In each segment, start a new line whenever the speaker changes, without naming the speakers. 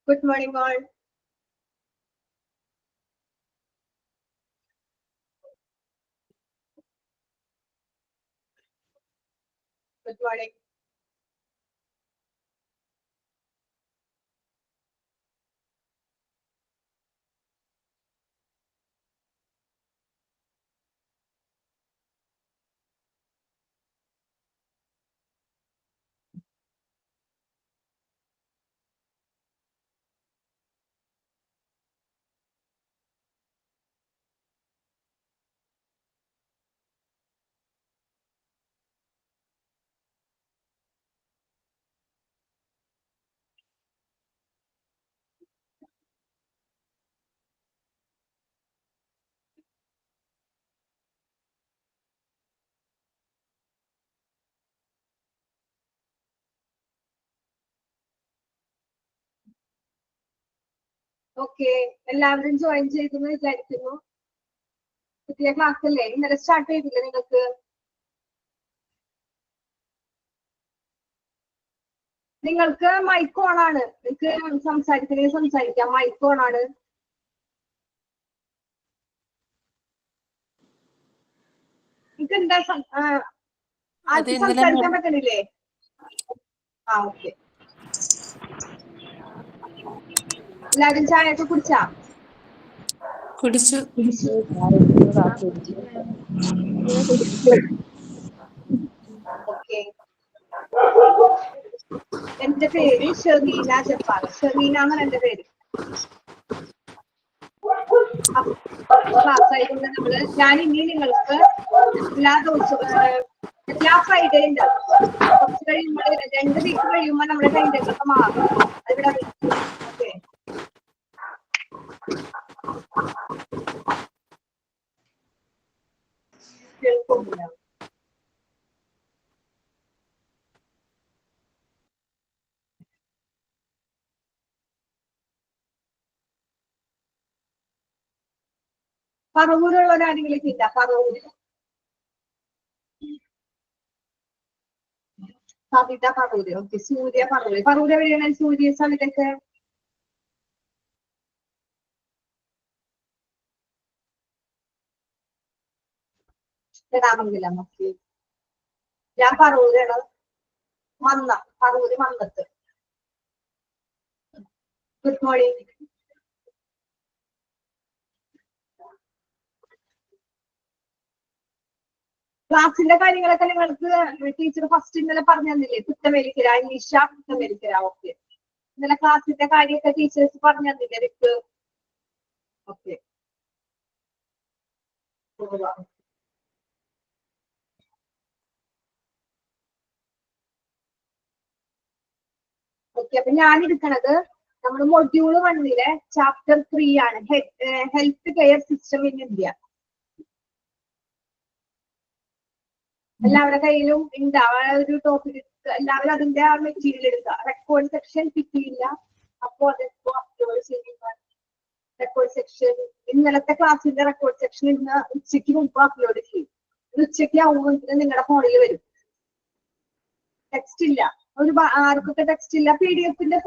Good morning, all. Good morning. Okay, എല്ലാവരും join ചെയ്തെന്ന് വിചാരിക്കുന്നു. പുതിയ ക്ലാസ് അല്ലേ, ഇന്നലെ സ്റ്റാർട്ട് ചെയ്തില്ലേ നിങ്ങൾക്ക്? നിങ്ങൾക്ക് മൈക്ക് ഓൺ ആണ്. നിങ്ങൾക്ക് സംസാരിക്കണമെങ്കിൽ സംസാരിക്കാം. മൈക്ക് ഓൺ ആണ്. നിങ്ങൾക്ക് എന്താ ആർക്കും സംസാരിക്കാൻ പറ്റണില്ലേ? ഓക്കെ. എല്ലാവരും ചായയൊക്കെ കുടിച്ചാ?
കുടിച്ചു.
ഓക്കെ. എന്റെ പേര് ഷെറീന ജബ്ബാർ. ഷെറീന എന്നാണ് എന്റെ പേര്. ക്ലാസ് ആയതുകൊണ്ട് ഞാൻ ഇനി നിങ്ങൾക്ക് എല്ലാ ദിവസവും എല്ലാ ഫ്രൈഡേ ഉണ്ട്. കുറച്ച് കഴിയുമ്പോൾ 2 വീക്ക് കഴിയുമ്പോൾ നമ്മുടെ ടൈം ടേബിൾ ഒക്കെ മാറും. അതിവിടെ ഓക്കെ. കേൾക്കുന്നില്ല. പറവൂരുള്ളവരാരെങ്കിലും ഇല്ല? പറവൂര് സവിത പറവൂര്. ഓക്കെ. സൂര്യ പറവൂര്. പറവൂര് എവിടെയാണ് സൂര്യ സവിതയൊക്കെ? രാമംഗലം. ഓക്കെ. ഞാൻ പറവൂരാണ്. പറവൂര് മന്നത്ത്. Good morning. ക്ലാസ്സിന്റെ കാര്യങ്ങളൊക്കെ നിങ്ങൾക്ക് ടീച്ചർ ഫസ്റ്റ് ഇന്നലെ പറഞ്ഞു തന്നില്ലേ? കുറ്റമേലിക്കര, നിഷ കുറ്റമേലിക്കര. ഓക്കെ. ഇന്നലെ ക്ലാസ്സിന്റെ കാര്യമൊക്കെ ടീച്ചേഴ്സ് പറഞ്ഞു തന്നില്ലേ എനിക്ക്? ഓക്കെ. ഓക്കെ, അപ്പൊ ഞാൻ എടുക്കണത് നമ്മുടെ മൊഡ്യൂൾ 1 ചാപ്റ്റർ 3 ആണ്. Health care system in India. എല്ലാവരുടെ കയ്യിലും ഉണ്ടാവുക ഒരു ടോപ്പിക്. എല്ലാവരും അതിന്റെ ആ മെറ്റീരിയൽ എടുക്കുക. റെക്കോർഡ് സെക്ഷൻ കിട്ടിയില്ല, അപ്പോ അതെപ്പോ അപ്ലോഡ് ചെയ്യുക. റെക്കോർഡ് സെക്ഷൻ ഇന്നലത്തെ ക്ലാസ്സിന്റെ റെക്കോർഡ് സെക്ഷൻ ഇന്ന് ഉച്ചയ്ക്ക് മുമ്പ് അപ്ലോഡ് ചെയ്യും. ഉച്ചയ്ക്ക് ആവുമ്പോൾ നിങ്ങളുടെ ഫോണിൽ വരും. ടെക്സ്റ്റ് ഇല്ല. ആർക്കൊക്കെ ടെക്സ്റ്റ് ഇല്ല? PDF-ന്റെ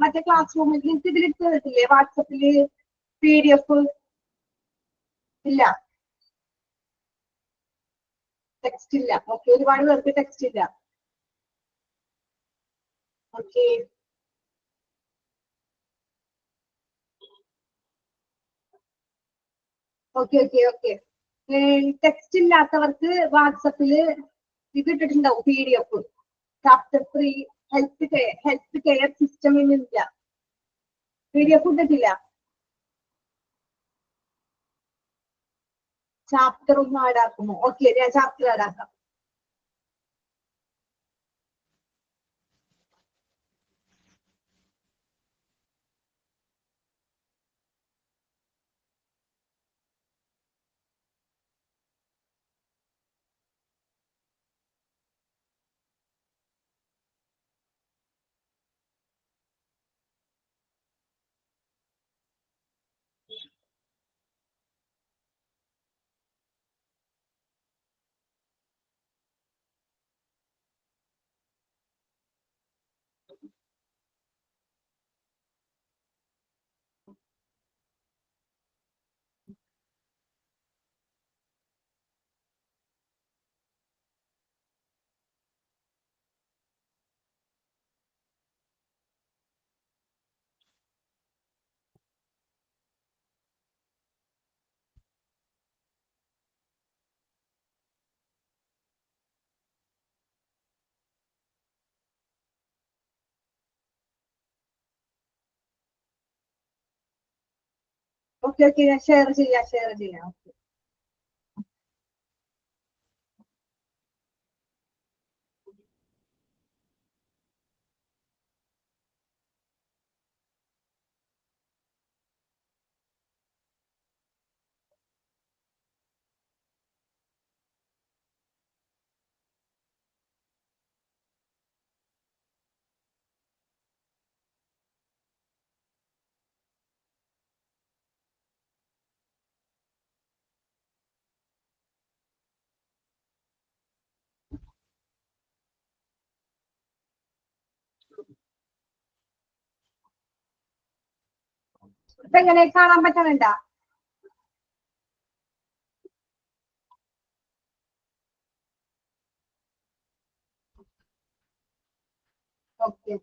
മറ്റേ ക്ലാസ് റൂമിൽ നിങ്ങൾക്ക് ഇതിലിട്ട് തന്നിട്ടില്ലേ? വാട്സപ്പില് PDF ഇല്ല, ടെക്സ്റ്റ് ഇല്ല. ഓക്കെ, ഒരുപാട് പേർക്ക് ടെക്സ്റ്റ് ഇല്ല. Okay. Okay okay okay. Text ഇല്ലാത്തവർക്ക് വാട്സപ്പില് ഇത് ഇട്ടിട്ടുണ്ടാവും, PDF. Chapter 3 health care system in India. PDF ഇട്ടിട്ടില്ല. ചാപ്റ്റർ ഒന്ന് ആഡാക്കുമോ? ഓക്കെ, ഞാൻ ചാപ്റ്റർ ആഡാക്കാം. ഓക്കെ ഓക്കെ, ഞാൻ ഷെയർ ചെയ്യാം. ഓക്കെ. ഇപ്പൊ എങ്ങനെ കാണാൻ പറ്റണുണ്ട? ഓക്കെ.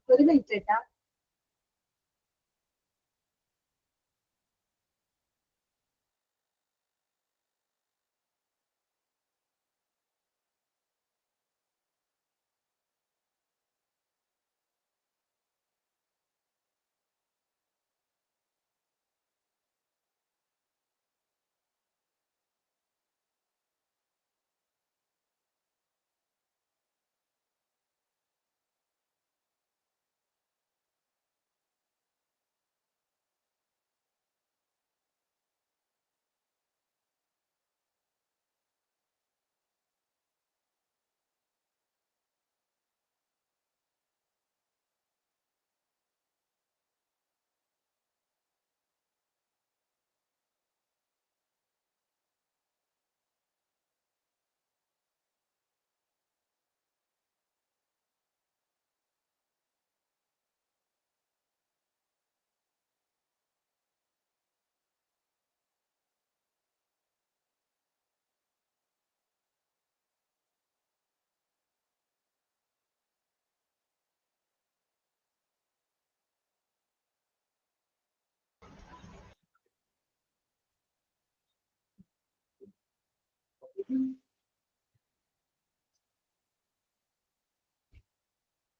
ഒരു മിനിറ്റ് കേട്ടാ.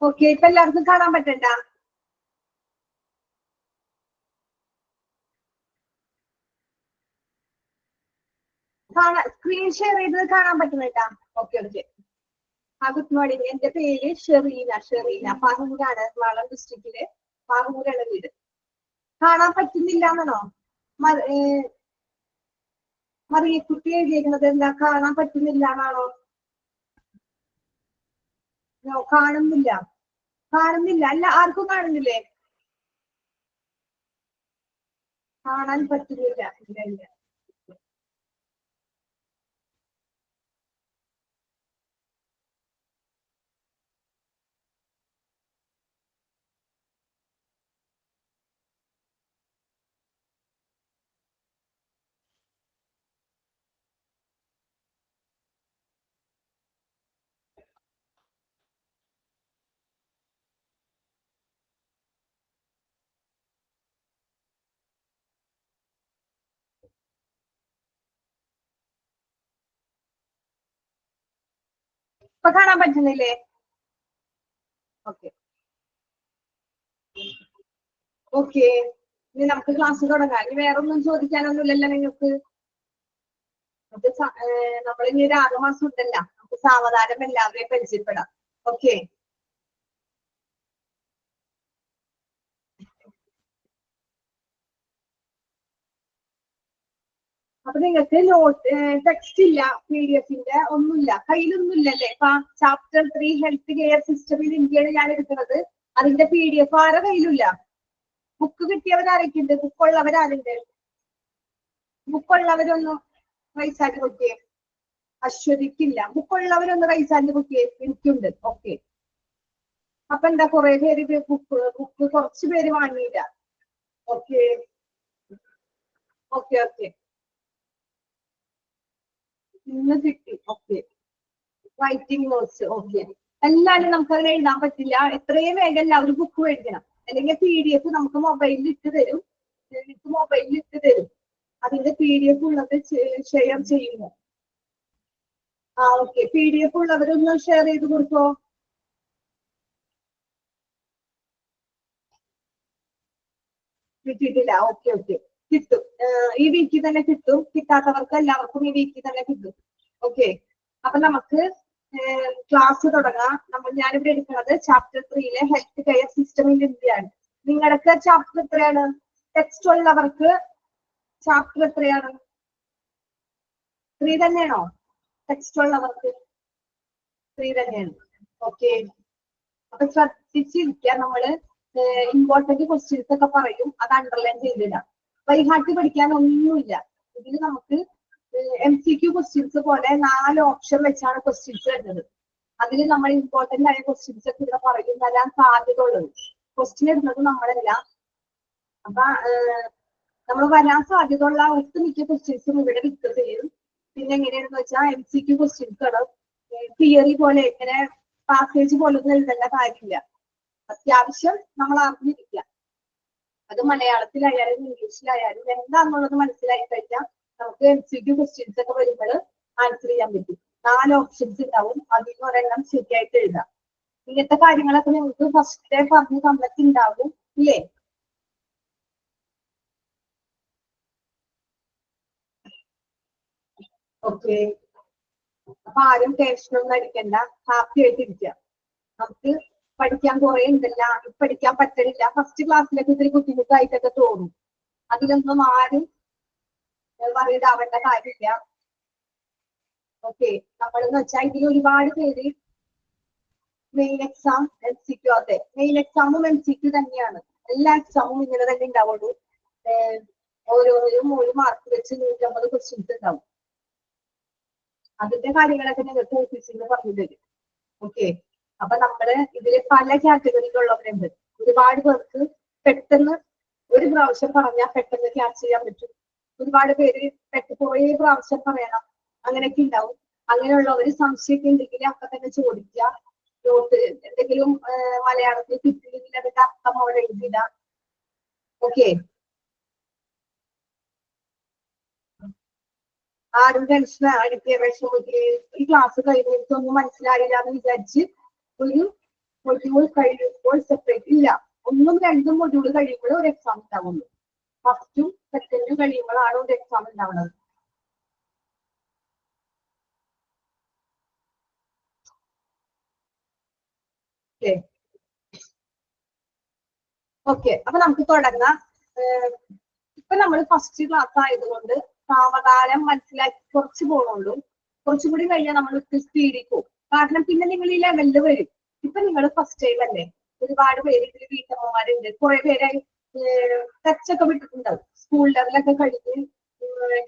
ഓക്കെ, ഇപ്പൊ എല്ലാവർക്കും കാണാൻ പറ്റണ്ട? സ്ക്രീൻ ഷെയർ ചെയ്തത് കാണാൻ പറ്റുന്നുണ്ടാ? Okay okay. Good morning. എന്റെ പേര് ഷെറീന പാറമൂരാണ്. എറണാകുളം ഡിസ്ട്രിക്റ്റില് പാറമൂരാണ് വീട്. കാണാൻ പറ്റുന്നില്ല എന്നാണോ മറിയക്കുട്ടി എഴുതിയിരിക്കുന്നത്? എന്താ കാണാൻ പറ്റുന്നില്ല എന്നാണോ? കാണുന്നില്ല. അല്ല, ആർക്കും കാണുന്നില്ലേ? കാണാൻ പറ്റുന്നില്ല. ഇല്ല. ഇപ്പൊ കാണാൻ പറ്റുന്നില്ലേ? Okay okay. ഇനി നമുക്ക് ക്ലാസ് തുടങ്ങാം. ഇനി വേറെ ഒന്നും ചോദിക്കാനൊന്നുമില്ലല്ലോ നിങ്ങൾക്ക്? നമ്മളിനി ഒരു 6 മാസം ഉണ്ടല്ലോ, നമുക്ക് സാവധാനം എല്ലാവരെയും പരിചയപ്പെടാം. ഓക്കെ. അപ്പൊ നിങ്ങൾക്ക് ടെക്സ്റ്റ് ഇല്ല, PDF-ന്റെ ഒന്നുമില്ല, കയ്യിലൊന്നുമില്ലല്ലേ? ഇപ്പൊ chapter 3 health care system in ഇന്ത്യയാണ് ഞാൻ എടുക്കുന്നത്. അതിന്റെ PDF ആരുടെ കയ്യിലില്ല? ബുക്ക് കിട്ടിയവരാരൊക്കെയുണ്ട്? ബുക്കുള്ളവരാരുണ്ട്? ബുക്കുള്ളവരൊന്നും റൈസാൻഡ് കുട്ടിയെ. അശ്വതിക്കില്ല. ബുക്കുള്ളവരൊന്ന് റൈസാൻഡ് കുട്ടിയെ. എനിക്കുണ്ട്. ഓക്കെ. അപ്പൊ എന്താ കുറെ പേര് ബുക്ക് കുറച്ച് പേര് വാങ്ങിയില്ല? Okay okay okay. ഇന്ന് കിട്ടി. ഓക്കെ. Writing notes. ഓക്കെ. എല്ലാവരും നമുക്ക് അങ്ങനെ എഴുതാൻ പറ്റില്ല. എത്രയും വേഗം എല്ലാവരും ബുക്ക് മേടിക്കണം. അല്ലെങ്കിൽ PDF നമുക്ക് മൊബൈലിൽ ഇട്ട് തരും. അതിന്റെ PDF ഉള്ളത് ഷെയർ ചെയ്യുമോ? ഓക്കെ. PDF ഉള്ളവരൊന്ന് ഷെയർ ചെയ്ത് കൊടുക്കോ? കിട്ടിയിട്ടില്ല. ഓക്കെ. കിട്ടും. ഈ വീക്കിൽ തന്നെ കിട്ടും. കിട്ടാത്തവർക്ക് എല്ലാവർക്കും ഈ വീക്കിൽ തന്നെ കിട്ടും. ഓക്കെ. അപ്പൊ നമുക്ക് ക്ലാസ് തുടങ്ങാം. ഞാനിവിടെ എടുക്കുന്നത് chapter 3 health care system in ഇന്ത്യയാണ്. നിങ്ങളുടെ ചാപ്റ്റർ എത്രയാണ്? ടെക്സ്റ്റ് ഉള്ളവർക്ക് ചാപ്റ്റർ എത്രയാണ്? 3 തന്നെയാണോ? ടെക്സ്റ്റ് ഉള്ളവർക്ക് 3 തന്നെയാണ്. ഓക്കെ. അപ്പൊ ശ്രദ്ധിച്ചിരിക്കുക. നമ്മള് ഇമ്പോർട്ടന്റ് ക്വസ്റ്റ്യൻസ് ഒക്കെ പറയും, അത് അണ്ടർലൈൻ ചെയ്തിടാം. ബൈഹാർട്ട് പഠിക്കാൻ ഒന്നുമില്ല. ഇതിൽ നമുക്ക് MCQ ക്വസ്റ്റ്യൻസ് പോലെ 4 ഓപ്ഷൻ വെച്ചാണ് ക്വസ്റ്റ്യൻസ് വരുന്നത്. അതിൽ നമ്മൾ ഇമ്പോർട്ടന്റ് ആയ ക്വസ്റ്റ്യൻസ് ഒക്കെ ഇവിടെ പറയും, വരാൻ സാധ്യത ഉള്ളത്. ക്വസ്റ്റ്യൻ ഇടുന്നത് നമ്മളല്ല. അപ്പൊ നമ്മൾ വരാൻ സാധ്യതയുള്ള ഒട്ടുമിക്ക ക്വസ്റ്റ്യൻസും ഇവിടെ ഡിസ്കസ് ചെയ്യും. പിന്നെ എങ്ങനെയാണെന്ന് വെച്ചാൽ MCQ ക്വസ്റ്റ്യൻസ് ആണ്. തിയറി പോലെ ഇങ്ങനെ പാസേജ് പോലെ ഒന്നും എഴുതേണ്ട കാര്യമില്ല. അത്യാവശ്യം നമ്മൾ അറിഞ്ഞിരിക്കുക. അത് മലയാളത്തിലായാലും ഇംഗ്ലീഷിലായാലും എന്താണെന്നുള്ളത് മനസ്സിലായി കഴിഞ്ഞാൽ നമുക്ക് MCQ ക്വസ്റ്റ്യൻസ് ഒക്കെ വരുമ്പോൾ ആൻസർ ചെയ്യാൻ പറ്റും. 4 ഓപ്ഷൻസ് ഉണ്ടാവും. അതിൽ നിന്ന് ഒരെണ്ണം ശരിയായിട്ട് എഴുതാം. ഇങ്ങനത്തെ കാര്യങ്ങളൊക്കെ നിങ്ങൾക്ക് ഫസ്റ്റ് പറഞ്ഞ് തന്നിട്ടുണ്ടാവും ഇല്ലേ? ഓക്കെ. അപ്പൊ ആരും ടെൻഷനൊന്നും അടിക്കണ്ട. ഹാപ്പി ആയിട്ടിരിക്കുക. നമുക്ക് പഠിക്കാൻ കുറെ ഉണ്ടല്ല, പഠിക്കാൻ പറ്റണില്ല, ഫസ്റ്റ് ക്ലാസ്സിലൊക്കെ ഇത്തിരി ബുദ്ധിമുട്ടായിട്ടൊക്കെ തോന്നും. അതിലൊന്നും ആരും വറീഡ് ആവേണ്ട കാര്യമില്ല. ഓക്കെ. നമ്മളെന്ന് വെച്ചാൽ ഇതിൽ ഒരുപാട് പേര് മെയിൻ എക്സാം MCQ, അതെ മെയിൻ എക്സാമും MCQ തന്നെയാണ്. എല്ലാ എക്സാമും ഇങ്ങനെ തന്നെ ഉണ്ടാവുള്ളൂ. ഓരോന്നിലും 1 മാർക്ക് വെച്ച് 150 ക്വസ്റ്റ്യൻസ് ഉണ്ടാവും. അതിന്റെ കാര്യങ്ങളൊക്കെ നിങ്ങൾക്ക് ഓഫീസിൽ നിന്ന് പറഞ്ഞു തരും. ഓക്കെ. അപ്പൊ നമ്മള് ഇതില് പല കാറ്റഗറിയിലുള്ളവരുണ്ട്. ഒരുപാട് പേർക്ക് പെട്ടെന്ന് ഒരു പ്രാവശ്യം പറഞ്ഞാൽ പെട്ടെന്ന് ക്യാച്ച് ചെയ്യാൻ പറ്റും. ഒരുപാട് പേര് കുറെ പ്രാവശ്യം പറയണം, അങ്ങനെയൊക്കെ ഉണ്ടാവും. അങ്ങനെയുള്ളവര് സംശയമൊക്കെ ഉണ്ടെങ്കിൽ അപ്പൊ തന്നെ ചോദിക്കുക. നോട്ട് എന്തെങ്കിലും മലയാളത്തിൽ കിട്ടിയില്ലെങ്കിൽ അതിന്റെ അർത്ഥം അവിടെ എഴുതിയിടാം. ഓക്കെ. ആരും ടെൻഷൻ അടിക്കുക, വിഷമിക്കുക. ഈ ക്ലാസ് കഴിഞ്ഞിട്ടൊന്നും മനസ്സിലായില്ല എന്ന് വിചാരിച്ച് ഒരു മൊഡ്യൂൾ കഴിയുമ്പോൾ സെപ്പറേറ്റ് ഇല്ല. 1ഉം 2ഉം മൊഡ്യൂൾ കഴിയുമ്പോൾ ഒരു എക്സാം ഉണ്ടാവുള്ളൂ. ഫസ്റ്റും സെക്കൻഡും കഴിയുമ്പോഴാണ് ഒരു എക്സാം ഉണ്ടാവുന്നത്. ഓക്കെ. അപ്പൊ നമുക്ക് തുടങ്ങാം. ഇപ്പൊ നമ്മൾ ഫസ്റ്റ് ക്ലാസ് ആയതുകൊണ്ട് സാവധാനം മനസ്സിലാക്കി കുറച്ച് പോകുന്നുള്ളൂ. കുറച്ചും കൂടി കഴിഞ്ഞാൽ നമ്മൾ സ്പീഡിൽ പോകും. കാരണം പിന്നെ നിങ്ങൾ ഈ ലെവലിൽ വരും. ഇപ്പൊ നിങ്ങൾ ഫസ്റ്റ് ടൈം അല്ലേ? ഒരുപാട് പേര് ഇതിൽ വീട്ടമ്മമാരുണ്ട്. കുറെ പേര് ടച്ചൊക്കെ വിട്ടിട്ടുണ്ടാവും. സ്കൂൾ ലെവലൊക്കെ കഴിഞ്ഞ്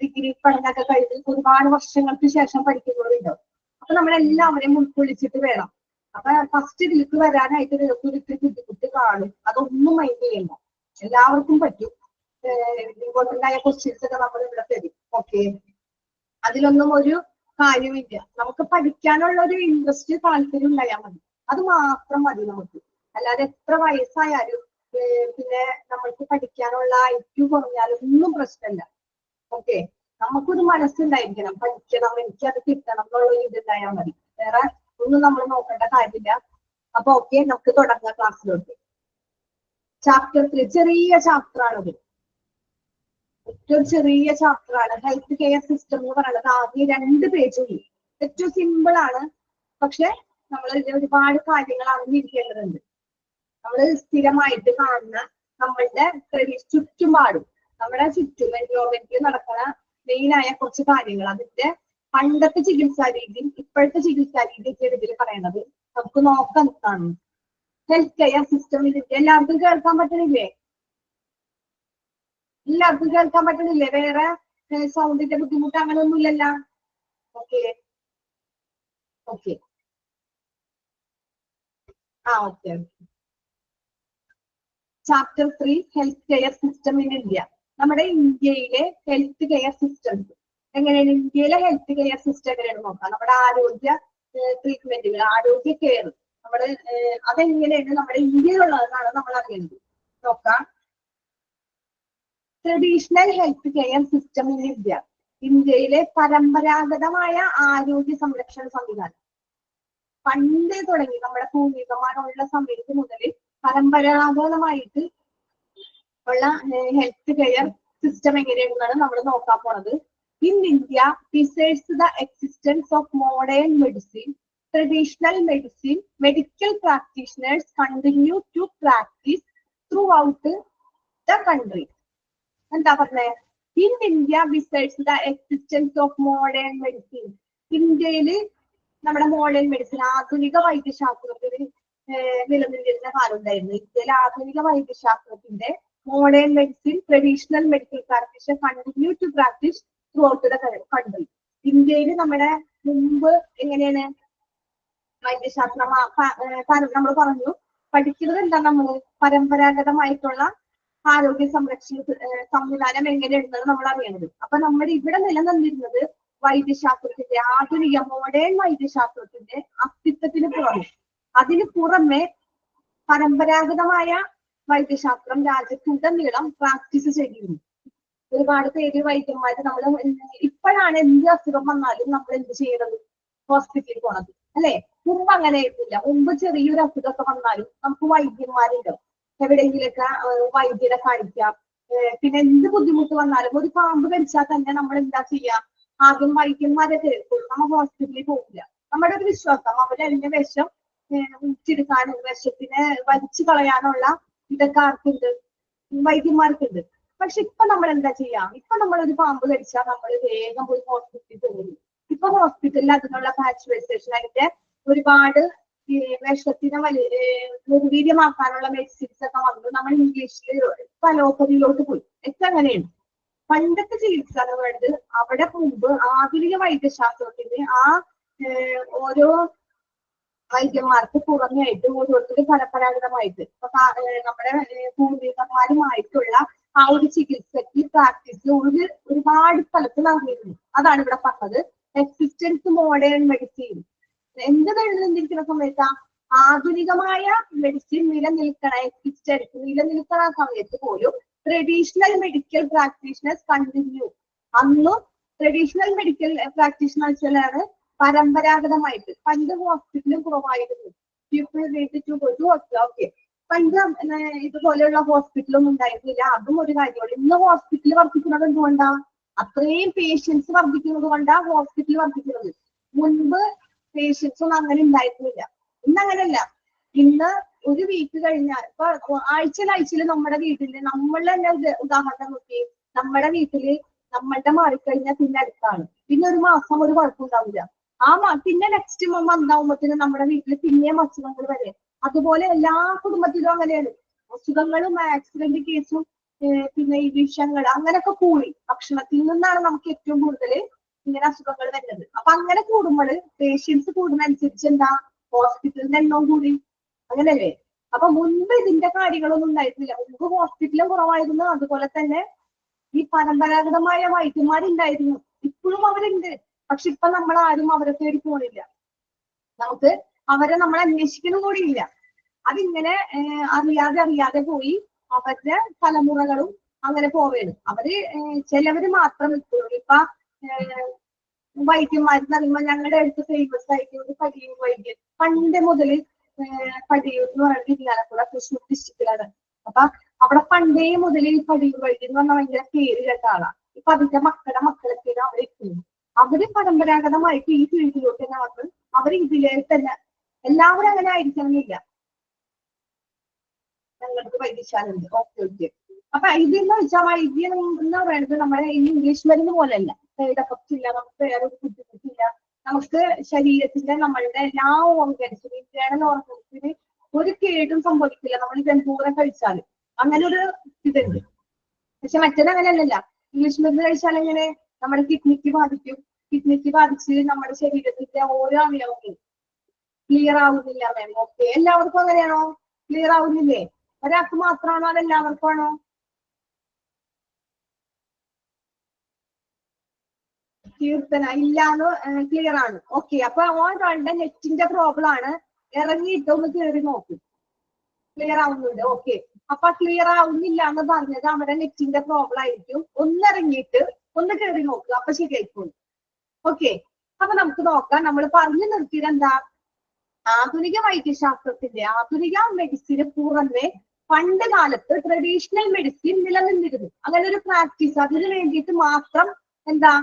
ഡിഗ്രി പഠനമൊക്കെ കഴിഞ്ഞ് ഒരുപാട് വർഷങ്ങൾക്ക് ശേഷം പഠിക്കുന്നവരുണ്ടാവും. അപ്പൊ നമ്മളെല്ലാവരെയും ഉൾക്കൊള്ളിച്ചിട്ട് വേണം. അപ്പൊ ഫസ്റ്റ് ഇതിലേക്ക് വരാനായിട്ട് നിങ്ങൾക്ക് ഒരിക്കൽ ബുദ്ധിമുട്ട് കാണും. അതൊന്നും മൈൻഡ് ചെയ്യണ്ട. എല്ലാവർക്കും പറ്റും. ഇമ്പോർട്ടൻ്റായ ക്വസ്റ്റ്യൻസ് ഒക്കെ നമ്മൾ ഇവിടെ തരും. ഓക്കെ. അതിലൊന്നും ഒരു കാര്യമില്ല. നമുക്ക് പഠിക്കാനുള്ള ഒരു ഇൻട്രസ്റ്റ്, താല്പര്യം ഉണ്ടായാൽ മതി. അത് മാത്രം മതി നമുക്ക്. അല്ലാതെ എത്ര വയസ്സായാലും പിന്നെ നമ്മൾക്ക് പഠിക്കാനുള്ള IQ കുറഞ്ഞാലും ഒന്നും പ്രശ്നമില്ല. ഓക്കെ. നമുക്കൊരു മനസ്സുണ്ടായിരിക്കണം, പഠിക്കണം, എനിക്കത് കിട്ടണം എന്നുള്ള ഇതുണ്ടായാൽ മതി. വേറെ ഒന്നും നമ്മൾ നോക്കേണ്ട കാര്യമില്ല. അപ്പൊ ഓക്കെ, നമുക്ക് തുടങ്ങാം ക്ലാസ്സിലോട്ട്. ചാപ്റ്റർ 3 ചെറിയ ചാപ്റ്റർ ആണത്. ഏറ്റവും ചെറിയ ചാപ്റ്റർ ആണ് ഹെൽത്ത് കെയർ സിസ്റ്റം എന്ന് പറയുന്നത്. ആദ്യം 2 പേജുള്ളൂ. ഏറ്റവും സിമ്പിൾ ആണ്. പക്ഷെ നമ്മൾ ഇതിൽ ഒരുപാട് കാര്യങ്ങൾ അറിഞ്ഞിരിക്കേണ്ടതുണ്ട്. നമ്മൾ സ്ഥിരമായിട്ട് കാണുന്ന നമ്മളുടെ ചുറ്റുപാടും, നമ്മുടെ ചുറ്റും എൻവയോൺമെന്റിൽ നടക്കുന്ന മെയിനായ കുറച്ച് കാര്യങ്ങൾ, അതിന്റെ പണ്ടത്തെ ചികിത്സാ രീതിയും ഇപ്പോഴത്തെ ചികിത്സാ രീതിയൊക്കെയാണ് ഇതിൽ പറയണത്. നമുക്ക് നോക്കാൻ കാണും. ഹെൽത്ത് കെയർ സിസ്റ്റം ഇതിന്റെ എല്ലാവർക്കും കേൾക്കാൻ പറ്റണില്ലേ? എല്ലാവർക്കും കേൾക്കാൻ പറ്റണില്ലേ? വേറെ സൗണ്ടിന്റെ ബുദ്ധിമുട്ട് അങ്ങനെ ഒന്നുമില്ലല്ലോ? Okay. Okay. Okay. Chapter 3 health care system in India. നമ്മുടെ ഇന്ത്യയിലെ ഹെൽത്ത് കെയർ സിസ്റ്റംസ് എങ്ങനെയാണ്? ഇന്ത്യയിലെ ഹെൽത്ത് കെയർ സിസ്റ്റം എങ്ങനെയാണ് നോക്കാം. നമ്മുടെ ആരോഗ്യ ട്രീറ്റ്മെന്റുകൾ, ആരോഗ്യ കെയർ നമ്മള് അതെങ്ങനെയാണ് നമ്മുടെ ഇന്ത്യയിലുള്ളതെന്നാണ് നമ്മൾ അറിയുന്നത്. നോക്കാം. Traditional health care system in India. ഇന്ത്യയിലെ പരമ്പരാഗതമായ ആരോഗ്യ സംരക്ഷണ സംവിധാനം പണ്ടേ തുടങ്ങി നമ്മുടെ പൂർവികന്മാരുള്ള സമയത്ത് മുതൽ പരമ്പരാഗതമായിട്ട് ഉള്ള ഹെൽത്ത് കെയർ സിസ്റ്റം എങ്ങനെയാണെന്നാണ് നമ്മൾ നോക്കാൻ പോണത്. In India, besides the existence of modern medicine, traditional medicine, medical practitioners continue to practice throughout the country. എന്താ പറഞ്ഞേ? In India, besides the existence of modern medicine. ഇന്ത്യയില് നമ്മുടെ മോഡേൺ മെഡിസിൻ, ആധുനിക വൈദ്യശാസ്ത്രത്തിന് നിലനിന്നിരുന്ന കാലം ഉണ്ടായിരുന്നു. ഇന്ത്യയിലെ ആധുനിക വൈദ്യശാസ്ത്രത്തിന്റെ modern medicine, traditional medical practice continue to practice throughout the country. ഇന്ത്യയിൽ നമ്മുടെ മുമ്പ് എങ്ങനെയാണ് വൈദ്യശാസ്ത്രം നമ്മൾ പറഞ്ഞു പഠിക്കുന്നത് എന്താ? നമ്മള് പരമ്പരാഗതമായിട്ടുള്ള ആരോഗ്യ സംരക്ഷണ സംവിധാനം എങ്ങനെയുണ്ടെന്ന് നമ്മൾ അറിയണത്. അപ്പൊ നമ്മുടെ ഇവിടെ നിലനിന്നിരുന്നത് വൈദ്യശാസ്ത്രത്തിന്റെ ആധുനിക മോഡേൺ വൈദ്യശാസ്ത്രത്തിന്റെ അസ്തിത്വത്തിന് പുറമെ അതിന് പുറമെ പരമ്പരാഗതമായ വൈദ്യശാസ്ത്രം രാജ്യത്തുടനീളം പ്രാക്ടീസ് ചെയ്തിരുന്നു. ഒരുപാട് പേര് വൈദ്യന്മാര് നമ്മൾ ഇപ്പോഴാണ് എന്ത് അസുഖം വന്നാലും നമ്മൾ എന്ത് ചെയ്യണത്? ഹോസ്പിറ്റലിൽ പോണത് അല്ലെ? മുമ്പ് അങ്ങനെ ആയിരുന്നില്ല. മുമ്പ് ചെറിയൊരു അസുഖമൊക്കെ വന്നാലും നമുക്ക് വൈദ്യന്മാരുണ്ടാവും. എവിടെയെങ്കിലൊക്കെ വൈദ്യരെ കാണിക്കാം. പിന്നെ എന്ത് ബുദ്ധിമുട്ട് വന്നാലും ഒരു പാമ്പ് കടിച്ചാൽ തന്നെ നമ്മൾ എന്താ ചെയ്യാം? ആദ്യം വൈദ്യന്മാരെ തേർക്കും, നമ്മൾ ഹോസ്പിറ്റലിൽ പോകില്ല. നമ്മുടെ ഒരു വിശ്വാസം അവരതിന്റെ വിഷം ചിടുക്കാനും വിഷത്തിനെ വലിച്ചു കളയാനുള്ള ഇതൊക്കെ ആർക്കുണ്ട്? വൈദ്യന്മാർക്കുണ്ട്. പക്ഷെ ഇപ്പൊ നമ്മൾ എന്താ ചെയ്യാം? ഇപ്പൊ നമ്മൾ ഒരു പാമ്പ് കടിച്ചാൽ നമ്മൾ വേഗം പോയി ഹോസ്പിറ്റലിൽ പോകുന്നു. ഇപ്പൊ ഹോസ്പിറ്റലിൽ അതിനുള്ള പാച്വൈസേഷൻ അതിന്റെ ഒരുപാട് വിഷത്തിനെ നിർവീര്യമാക്കാനുള്ള മെഡിസിൻസ് ഒക്കെ വന്നു. നമ്മൾ ഇംഗ്ലീഷിൽ അലോപ്പതിയിലോട്ട് പോയി. ഒക്കെ അങ്ങനെയാണ്. പണ്ടത്തെ ചികിത്സ എന്ന് പറയുന്നത് അവിടെ മുമ്പ് ആധുനിക വൈദ്യശാസ്ത്രത്തിന്റെ ഓരോ വൈദ്യന്മാർക്ക് പുറമെയായിട്ട് ഓരോരുത്തരും പരമ്പരാഗതമായിട്ട് നമ്മുടെ പൂർവികന്മാരുമായിട്ടുള്ള ആ ഒരു ചികിത്സക്ക് പ്രാക്ടീസ് ഒരുപാട് സ്ഥലത്ത് നടന്നിരുന്നു. അതാണ് ഇവിടെ പറഞ്ഞത് എക്സിസ്റ്റൻസ് മോഡേൺ മെഡിസിൻ. എന്ത് നിലനിന്നിരിക്കുന്ന സമയത്ത് ആധുനികമായ മെഡിസിൻ നിലനിൽക്കണ സമയത്ത് പോലും ട്രഡീഷണൽ മെഡിക്കൽ പ്രാക്ടീഷണേഴ്സ് കണ്ടിന്യൂ. അന്നും ട്രഡീഷണൽ മെഡിക്കൽ പ്രാക്ടീഷണേഴ്സിലാണ് പരമ്പരാഗതമായിട്ട്. പണ്ട് ഹോസ്പിറ്റലും കുറവായിരുന്നു. ഓക്കെ, പണ്ട് ഇതുപോലെയുള്ള ഹോസ്പിറ്റലൊന്നും ഉണ്ടായിരുന്നില്ല. അതും ഒരു കാര്യമുള്ളൂ. ഇന്ന് ഹോസ്പിറ്റൽ വർദ്ധിക്കുന്നത് എന്തുകൊണ്ടാ? അത്രയും പേഷ്യൻസ് വർദ്ധിക്കുന്നത് കൊണ്ടാ ഹോസ്പിറ്റൽ വർദ്ധിക്കുന്നത്. മുൻപ് പേഷ്യൻസ് ഒന്നും അങ്ങനെ ഉണ്ടായിരുന്നില്ല. ഇന്ന് അങ്ങനെയല്ല. ഇന്ന് ഒരു വീക്ക് കഴിഞ്ഞാൽ ഇപ്പൊ ആഴ്ചയിൽ നമ്മുടെ വീട്ടില് നമ്മൾ തന്നെ ഉദാഹരണം നോക്കി, നമ്മുടെ വീട്ടില് നമ്മളുടെ മാറിക്കഴിഞ്ഞാൽ പിന്നെ അടുത്താണ്. പിന്നെ ഒരു മാസം ഒരു കുഴപ്പമുണ്ടാവില്ല. പിന്നെ നെക്സ്റ്റ് മന്താവുമ്പത്തിന് നമ്മുടെ വീട്ടിൽ പിന്നെയും അസുഖങ്ങൾ വരെ. അതുപോലെ എല്ലാ കുടുംബത്തിലും അങ്ങനെയാണ്. അസുഖങ്ങളും ആക്സിഡന്റ് കേസും പിന്നെ ഈ വിഷങ്ങൾ അങ്ങനെയൊക്കെ കൂടി. ഭക്ഷണത്തിൽ നിന്നാണ് നമുക്ക് ഏറ്റവും കൂടുതൽ ഇങ്ങനെ അസുഖങ്ങൾ വരുന്നത്. അപ്പൊ അങ്ങനെ കൂടുമ്പോൾ പേഷ്യൻസ് കൂടുന്നതനുസരിച്ച് എന്താ? ഹോസ്പിറ്റലിന്റെ എണ്ണവും കൂടി. അങ്ങനെയല്ലേ? അപ്പൊ മുൻപ് ഇതിന്റെ കാര്യങ്ങളൊന്നും ഉണ്ടായിരുന്നില്ല. മുൻപ് ഹോസ്പിറ്റലും കുറവായിരുന്നു. അതുപോലെ തന്നെ ഈ പരമ്പരാഗതമായ വൈദ്യന്മാരുണ്ടായിരുന്നു. ഇപ്പോഴും അവരുണ്ട്. പക്ഷെ ഇപ്പൊ നമ്മൾ ആരും അവരെ തേടി പോണില്ല. നമുക്ക് അവരെ നമ്മൾ അന്വേഷിക്കണം കൂടിയില്ല. അതിങ്ങനെ അറിയാതെ പോയി അവരുടെ തലമുറകളും അങ്ങനെ പോവുകയാണ്. അവര് ചിലവര് മാത്രം നിൽക്കുള്ളൂ. ഇപ്പൊ വൈദ്യന്മാരെന്ന് പറയുമ്പോൾ ഞങ്ങളുടെ അടുത്ത് ഫേമസ് ആയിട്ട് ഒരു പടിയൂർ വൈദ്യൻ പണ്ട് മുതൽ പടിയൂർ എന്ന് പറയുന്നത് ഇരിങ്ങാലക്കുട തൃശ്ശൂർ ഡിസ്ട്രിക്റ്റിലാണ്. അപ്പൊ അവിടെ പണ്ടേ മുതൽ ഈ പടിയൂർ വൈദ്യൻ എന്ന് പറഞ്ഞാൽ ഭയങ്കര പേര് കേട്ട ആളാണ്. ഇപ്പൊ അതിന്റെ മക്കളൊക്കെയാണ് അവിടെ എത്തുന്നത്. അവര് പരമ്പരാഗതമായിട്ട് ഈ ഫീൽഡിലോട്ട് തന്നെ വന്ന് അവർ ഇതിലേക്ക് തന്നെ. എല്ലാവരും അങ്ങനെ ആയിരിക്കണമെന്നില്ല. ഞങ്ങൾക്ക് വൈദ്യശാലുണ്ട്. ഓക്കെ. അപ്പൊ ഇതെന്ന് വെച്ചാൽ വൈദ്യം എന്ന് പറയുന്നത് നമ്മുടെ ഇംഗ്ലീഷ് മരുന്ന് പോലെയല്ല. സൈഡ് എഫക്ട്സ് ഇല്ല, നമുക്ക് വേറെ ഒരു ബുദ്ധിമുട്ടില്ല. നമുക്ക് ശരീരത്തിന്റെ നമ്മളുടെ എല്ലാ ഓർഗൻസിനും ഇന്റേണൽ ഓർഗൻസിന് ഒരു കേടും സംഭവിക്കില്ല. നമ്മൾ ജന്തൂരം കഴിച്ചാൽ അങ്ങനെ ഒരു ഇതുണ്ട്. പക്ഷെ മറ്റേത് അങ്ങനെയല്ലല്ല. ഇംഗ്ലീഷ് മരുന്ന് കഴിച്ചാൽ എങ്ങനെ നമ്മുടെ കിഡ്നിക്ക് ബാധിക്കും. കിഡ്നിക്ക് ബാധിച്ച് നമ്മുടെ ശരീരത്തിന്റെ ഓരോ അവയവങ്ങളും ക്ലിയർ ആവുന്നില്ല. മാം ഓക്കെ, എല്ലാവർക്കും അങ്ങനെയാണോ? ക്ലിയർ ആവുന്നില്ലേ? ഒരാൾക്ക് മാത്രമാണോ അതെല്ലാവർക്കും ആണോ? കീർത്തന ഇല്ലാന്ന് ക്ലിയർ ആണ്. ഓക്കെ, അപ്പൊ ഒരാളുടെ നെറ്റിന്റെ പ്രോബ്ലം ആണ്. ഇറങ്ങിയിട്ട് ഒന്ന് കയറി നോക്കും. ക്ലിയർ ആവുന്നുണ്ട്? ഓക്കെ. അപ്പൊ ക്ലിയർ ആവുന്നില്ല എന്ന് പറഞ്ഞത് അവിടെ നെറ്റിന്റെ പ്രോബ്ലം ആയിരിക്കും. ഒന്നിറങ്ങിയിട്ട് ഒന്ന് കയറി നോക്കുക, അപ്പൊ ശരിയായിക്കോളും. ഓക്കെ. അപ്പൊ നമുക്ക് നോക്കാം. നമ്മൾ പറഞ്ഞു നിർത്തിയത് എന്താ? ആധുനിക വൈദ്യശാസ്ത്രത്തിന്റെ, ആധുനിക മെഡിസിന് പുറമെ പണ്ട് കാലത്ത് ട്രഡീഷണൽ മെഡിസിൻ നിലനിന്നിരുന്നു. അങ്ങനെ ഒരു പ്രാക്ടീസ്, അതിന് വേണ്ടിയിട്ട് മാത്രം എന്താ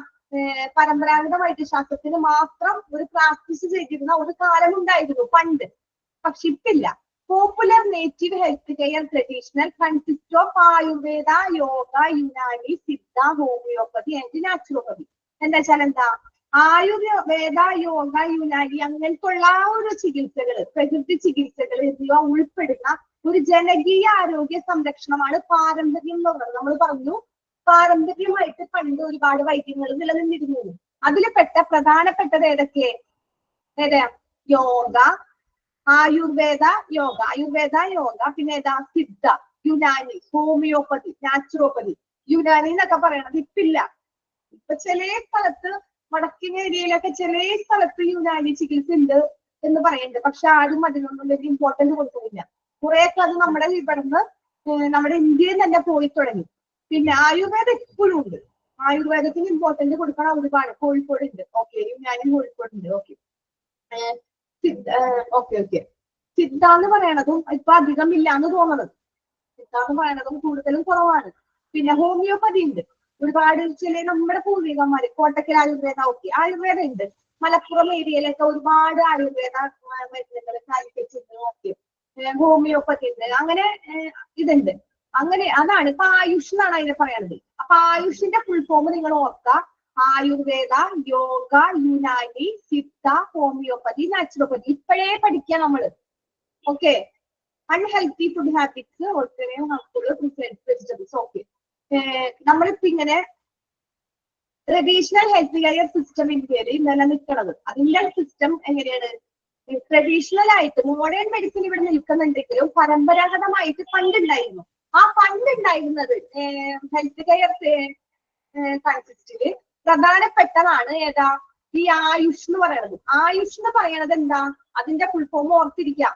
പരമ്പരാഗത വൈദ്യശാസ്ത്രത്തിന് മാത്രം ഒരു പ്രാക്ടീസ് ചെയ്തിരുന്ന ഒരു കാലം ഉണ്ടായിരുന്നു പണ്ട്. പക്ഷെ ഇപ്പില്ല. Popular native health care traditional consist of Ayurveda, yoga, Unani, Siddha, homoeopathy and naturopathy. എന്താ വെച്ചാൽ എന്താ? ആയുർവേദ, യോഗ, യുനാനി അങ്ങനത്തെ ഉള്ള ഒരു ചികിത്സകള്, പ്രകൃതി ചികിത്സകൾ എന്നിവ ഉൾപ്പെടുന്ന ഒരു ജനകീയ ആരോഗ്യ സംരക്ഷണമാണ് പാരമ്പര്യം എന്ന് പറയുന്നത്. നമ്മൾ പറഞ്ഞു പാരമ്പര്യമായിട്ട് പണ്ട് ഒരുപാട് വൈദ്യങ്ങൾ നിലനിന്നിരുന്നു. അതിൽ പെട്ട പ്രധാനപ്പെട്ടത് ഏതൊക്കെ? യോഗ, ആയുർവേദ, യോഗ, പിന്നെ ഏതാ? Siddha, Unani, homoeopathy, naturopathy. യുനാനി എന്നൊക്കെ പറയണത് ഇപ്പില്ല. ഇപ്പൊ ചില സ്ഥലത്ത്, വടക്കൻ ഏരിയയിലൊക്കെ ചില സ്ഥലത്ത് യുനാനി ചികിത്സ ഉണ്ട് എന്ന് പറയുന്നുണ്ട്. പക്ഷെ ആരും അതിനൊന്നും വലിയ ഇമ്പോർട്ടന്റ് കൊടുക്കുന്നില്ല. കുറെയൊക്കെ അത് നമ്മുടെ ഇവിടുന്ന് നമ്മുടെ ഇന്ത്യയിൽ തന്നെ പോയി തുടങ്ങി. പിന്നെ ആയുർവേദം എപ്പോഴും ഉണ്ട്. ആയുർവേദത്തിന് ഇമ്പോർട്ടന്റ് കൊടുക്കണം ഒരുപാട്. കോഴിക്കോട് ഉണ്ട്. ഓക്കെ. യുനാനി കോഴിക്കോട് ഉണ്ട്. ഓക്കെ. ഓക്കെ. സിദ്ധ എന്ന് പറയണതും ഇപ്പൊ അധികം ഇല്ല എന്ന് തോന്നുന്നത്. സിദ്ധ എന്ന് പറയണതും കൂടുതലും കുറവാണ്. പിന്നെ ഹോമിയോപ്പതി ഉണ്ട്. ഒരുപാട് ചില നമ്മുടെ പൂർവികന്മാര് കോട്ടക്കൽ ആയുർവേദ, ഓക്കെ, ആയുർവേദം ഉണ്ട്. മലപ്പുറം ഏരിയയിലൊക്കെ ഒരുപാട് ആയുർവേദ മരുന്നുകൾ, കാലിക്കറ്റ് ഉണ്ട്. ഓക്കെ. ഹോമിയോപ്പതി ഉണ്ട്. അങ്ങനെ ഇതുണ്ട്. അങ്ങനെ അതാണ് ഇപ്പൊ ആയുഷ് എന്നാണ് അതിനെ പറയണത്. അപ്പൊ ആയുഷിന്റെ ഫുൾ ഫോം നിങ്ങൾ ഓർക്കുക. Ayurveda, yoga, Unani, Siddha, homeopathy, naturopathy. ഇപ്പോഴേ പഠിക്കുക നമ്മള്. Okay. Unhealthy food habits, vegetables. Okay. നമ്മളിപ്പോ ഇങ്ങനെ ട്രഡീഷണൽ ഹെൽത്ത് കെയർ സിസ്റ്റം ഇന്ത്യയിൽ നിലനിൽക്കുന്നത്, അതിന്റെ സിസ്റ്റം എങ്ങനെയാണ്? ട്രഡീഷണൽ ആയിട്ട് മോഡേൺ മെഡിസിൻ ഇവിടെ നിൽക്കുന്നുണ്ടെങ്കിലും പരമ്പരാഗതമായിട്ട് പണ്ടുണ്ടായിരുന്നു. ആ പണ്ടുണ്ടായിരുന്നത് ഹെൽത്ത് കെയർ കൺസിസ്റ്റില് പ്രധാനപ്പെട്ടതാണ് ഏതാ? ഈ ആയുഷ് എന്ന് പറയുന്നത്. ആയുഷ് എന്ന് പറയണത് എന്താ? അതിന്റെ ഫുൾ ഫോം ഓർത്തിരിക്കുക,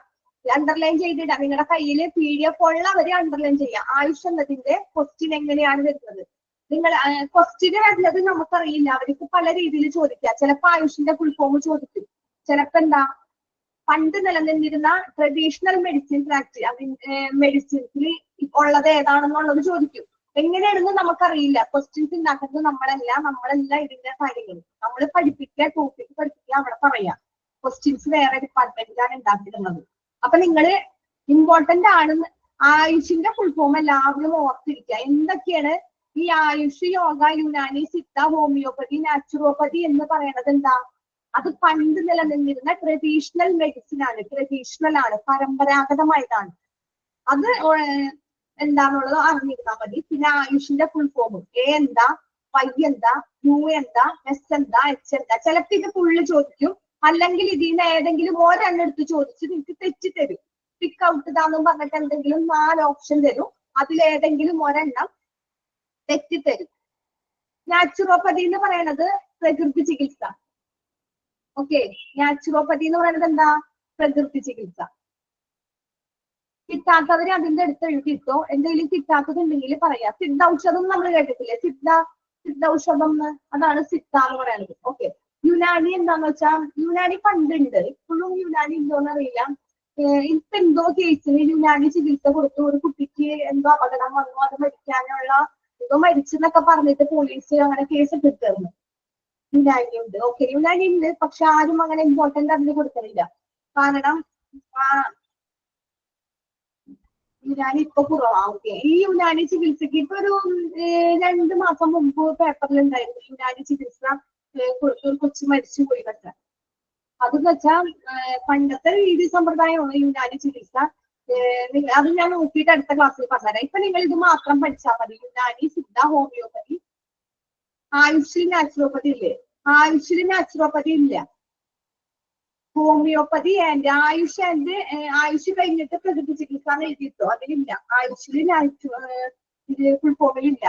അണ്ടർലൈൻ ചെയ്തിടാം. നിങ്ങളുടെ കയ്യില് PDF ഉള്ളവര് അണ്ടർലൈൻ ചെയ്യാം. ആയുഷ് എന്നതിന്റെ ക്വസ്റ്റ്യൻ എങ്ങനെയാണ് വരുന്നത്? നിങ്ങൾ ക്വസ്റ്റ്യന് വരുന്നത് നമുക്കറിയില്ല. അവർക്ക് പല രീതിയിൽ ചോദിക്കാം. ചിലപ്പോ ആയുഷിന്റെ ഫുൾ ഫോം ചോദിക്കും. ചിലപ്പോ എന്താ? പണ്ട് നിലനിന്നിരുന്ന ട്രഡീഷണൽ മെഡിസിൻ മെഡിസിൻസിൽ ഉള്ളത് ഏതാണെന്നുള്ളത് ചോദിക്കും. എങ്ങനെയാണെന്ന് നമുക്കറിയില്ല. ക്വസ്റ്റ്യൻസ് ഉണ്ടാക്കുന്നത് നമ്മളല്ല ഇതിന്റെ കാര്യങ്ങൾ നമ്മൾ പഠിപ്പിക്കുക, ടോപ്പിക് പഠിപ്പിക്കുക, അവിടെ പറയാം. ക്വസ്റ്റ്യൻസ് വേറെ ഡിപ്പാർട്ട്മെന്റിലാണ് ഉണ്ടാക്കിയിരുന്നത്. അപ്പൊ നിങ്ങള് ഇമ്പോർട്ടന്റ് ആണെന്ന് ആയുഷിന്റെ ഫുൾ ഫോം എല്ലാവരും ഓർത്തിരിക്കുക. എന്തൊക്കെയാണ് ഈ ആയുഷ്, യോഗ, യുനാനി, സിദ്ധ, ഹോമിയോപ്പതി, നാച്ചുറോപ്പതി എന്ന് പറയുന്നത്? എന്താ? അത് പണ്ട് നിലനിന്നിരുന്ന ട്രഡീഷണൽ മെഡിസിൻ ആണ്. ട്രഡീഷണൽ ആണ്, പരമ്പരാഗതമായിട്ടാണ്. അത് എന്താന്നുള്ളത് അറിഞ്ഞിരുന്നാൽ മതി. പിന്നെ ആയുഷിന്റെ ഫുൾ ഫോം എ എന്താ, Y എന്താ, U എന്താ, S എന്താ, H എന്താ. ചിലപ്പോ ഇത് ഫുള്ള് ചോദിക്കും. അല്ലെങ്കിൽ ഇതിന് ഏതെങ്കിലും ഒരെണ്ണം എടുത്ത് ചോദിച്ച് നിങ്ങൾക്ക് തെറ്റിത്തരും. പിക്ക് ഔട്ട് ഇതാന്നും പറഞ്ഞിട്ട് എന്തെങ്കിലും 4 ഓപ്ഷൻ തരും. അതിലേതെങ്കിലും ഒരെണ്ണം തെറ്റിത്തരും. നാച്ചുറോപ്പതി എന്ന് പറയുന്നത് പ്രകൃതി ചികിത്സ. ഓക്കെ. നാച്ചുറോപ്പതി എന്ന് പറയുന്നത് എന്താ? പ്രകൃതി ചികിത്സ. കിട്ടാത്തവര് അതിന്റെ അടുത്ത് എഴുതിയിട്ടോ. എന്തെങ്കിലും കിട്ടാത്തതുണ്ടെങ്കിൽ പറയാം. സിദ്ധ ഔഷധം നമ്മൾ കേട്ടിട്ടില്ലേ? സിദ്ധ ഔഷധം, അതാണ് സിദ്ധ എന്ന് പറയുന്നത്. ഓക്കെ. യുനാനി എന്താന്ന് വെച്ചാൽ യുനാനി പണ്ടുണ്ട്. ഇപ്പോഴും യുനാനി ഉണ്ടോന്ന് അറിയില്ല. ഇപ്പൊ എന്തോ കേസിന് യുനാനി ചികിത്സ കൊടുത്തു. ഒരു കുട്ടിക്ക് എന്തോ അപകടം വന്നു, അത് മരിക്കാനുള്ള എന്തോ മരിച്ചെന്നൊക്കെ പറഞ്ഞിട്ട് പോലീസ് അങ്ങനെ കേസ് എടുത്തിരുന്നു. യുനാനി ഉണ്ട്. ഓക്കെ. യുനാനി ഉണ്ട്. പക്ഷെ ആരും അങ്ങനെ ഇമ്പോർട്ടന്റ് അതിന് കൊടുക്കുന്നില്ല. കാരണം യുനാനി ഇപ്പൊ കുറവാ. ഓക്കെ. ഈ യുനാനി ചികിത്സക്ക് ഇപ്പൊ ഒരു 2 മാസം മുമ്പ് പേപ്പറിലുണ്ടായിരുന്നു യുനാനി ചികിത്സ കൊച്ചു മരിച്ചു പോയി വെച്ചാൽ. അതെന്ന് വെച്ചാൽ പണ്ടത്തെ രീതി സമ്പ്രദായമാണ് യുനാനി ചികിത്സ. അത് ഞാൻ നോക്കിയിട്ട് അടുത്ത ക്ലാസ്സിൽ പറഞ്ഞുതരാം. ഇപ്പൊ നിങ്ങൾ ഇത് മാത്രം പഠിച്ചാൽ മതി. യുനാനി, സിദ്ധ, ഹോമിയോപ്പതി. ആയുഷിൽ നാച്ചുറോപ്പതി ഇല്ലേ? ആയുഷിൽ നാച്ചുറോപ്പതി ഇല്ല. ഹോമിയോപ്പതി ആൻഡ് ആയുഷ് കഴിഞ്ഞിട്ട് പ്രകൃതി ചികിത്സ എഴുതിയിട്ടോ, അതിലില്ല. ആയുഷിൽ ഫുൾ ഫോമിലില്ല.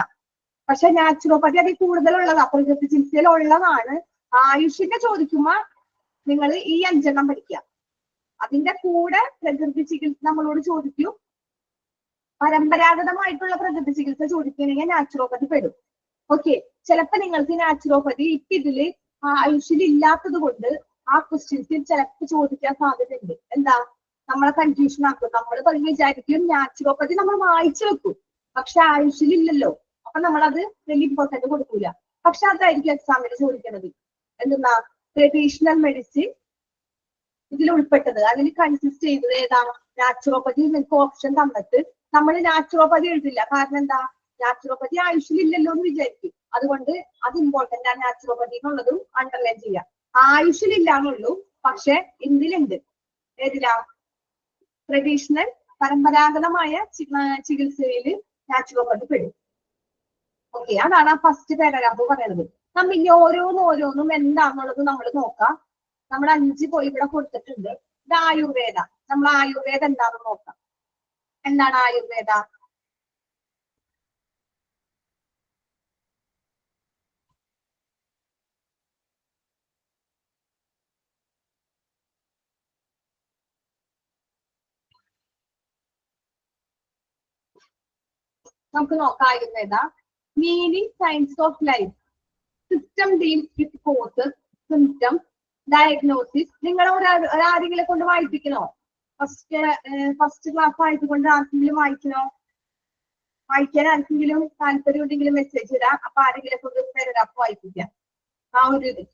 പക്ഷെ നാച്ചുറോപ്പതി അതിൽ കൂടുതലുള്ളതാ, പ്രകൃതി ചികിത്സയിൽ ഉള്ളതാണ്. ആയുഷിന്റെ ചോദിക്കുമ്പോ നിങ്ങൾ ഈ 5 എണ്ണം പഠിക്കുക. അതിന്റെ കൂടെ പ്രകൃതി ചികിത്സ നമ്മളോട് ചോദിക്കും. പരമ്പരാഗതമായിട്ടുള്ള പ്രകൃതി ചികിത്സ ചോദിക്കുകയാണെങ്കിൽ നാച്ചുറോപ്പതി പെടും. ഓക്കെ, ചിലപ്പോ നിങ്ങൾക്ക് നാച്ചുറോപ്പതി ഇപ്പൊ ഇതില് ആയുഷിലില്ലാത്തത് കൊണ്ട് ആ ക്വസ്റ്റ്യൻസ് ചിലപ്പോൾ ചോദിക്കാൻ സാധ്യതയുണ്ട്. എന്താ, നമ്മളെ കൺഫ്യൂഷൻ ആക്കും. നമ്മൾ വിചാരിക്കും നാച്ചുറോപ്പതി നമ്മൾ വായിച്ചു വെക്കും, പക്ഷെ ആയുഷിലില്ലല്ലോ, അപ്പൊ നമ്മളത് വലിയ ഇമ്പോർട്ടന്റ് കൊടുക്കൂല. പക്ഷെ അതായിരിക്കും എക്സാമിന് ചോദിക്കുന്നത്. എന്തെന്നാ, ട്രഡീഷണൽ മെഡിസിൻ ഇതിൽ ഉൾപ്പെട്ടത്, അതിൽ കൺസിസ്റ്റ് ചെയ്തത് ഏതാണ്? നാച്ചുറോപ്പതി. നിങ്ങൾക്ക് ഓപ്ഷൻ തന്നിട്ട് നമ്മൾ നാച്ചുറോപ്പതി എഴുതില്ല. കാരണം എന്താ, നാച്ചുറോപ്പതി ആയുഷിലില്ലല്ലോ എന്ന് വിചാരിക്കും. അതുകൊണ്ട് അത് ഇമ്പോർട്ടന്റ് ആണ്. നാച്ചുറോപ്പതി എന്നുള്ളതും അണ്ടർലൈൻ ചെയ്യാം. ആയുഷിലില്ലാന്നുള്ളൂ, പക്ഷെ ഇന്ത്യയിലുണ്ട്. ഏതിലാ? ട്രഡീഷണൽ, പരമ്പരാഗതമായ ചികിത്സയിൽ നാച്ചുറോപ്പതി പെടും. ഓക്കെ, അതാണ് ആ ഫസ്റ്റ് പാരഗ്രാഫ് പറയുന്നത്. നമ്മൾ ഇനി ഓരോന്നും എന്താണെന്നുള്ളത് നമ്മൾ നോക്കാം. നമ്മൾ 5 പോയി ഇവിടെ കൊടുത്തിട്ടുണ്ട്. ഇത് ആയുർവേദ. നമ്മൾ ആയുർവേദ എന്താണെന്ന് നോക്കാം. എന്താണ് ആയുർവേദ? നമുക്ക് നോക്കാം. Ayurveda meaning, science of life, system deals with causes, symptoms, diagnosis. നിങ്ങൾ ആരെങ്കിലും കൊണ്ട് വായിപ്പിക്കണോ? ഫസ്റ്റ് ക്ലാസ് ആയതുകൊണ്ട് ആർക്കെങ്കിലും വായിക്കണോ? വായിക്കാൻ ആർക്കെങ്കിലും താല്പര്യം ഉണ്ടെങ്കിലും മെസ്സേജ് ഇടാം. അപ്പൊ ആരെങ്കിലും കൊണ്ട് പാരഗ്രാഫ് വായിപ്പിക്കാം. ആ ഒരു ഇത്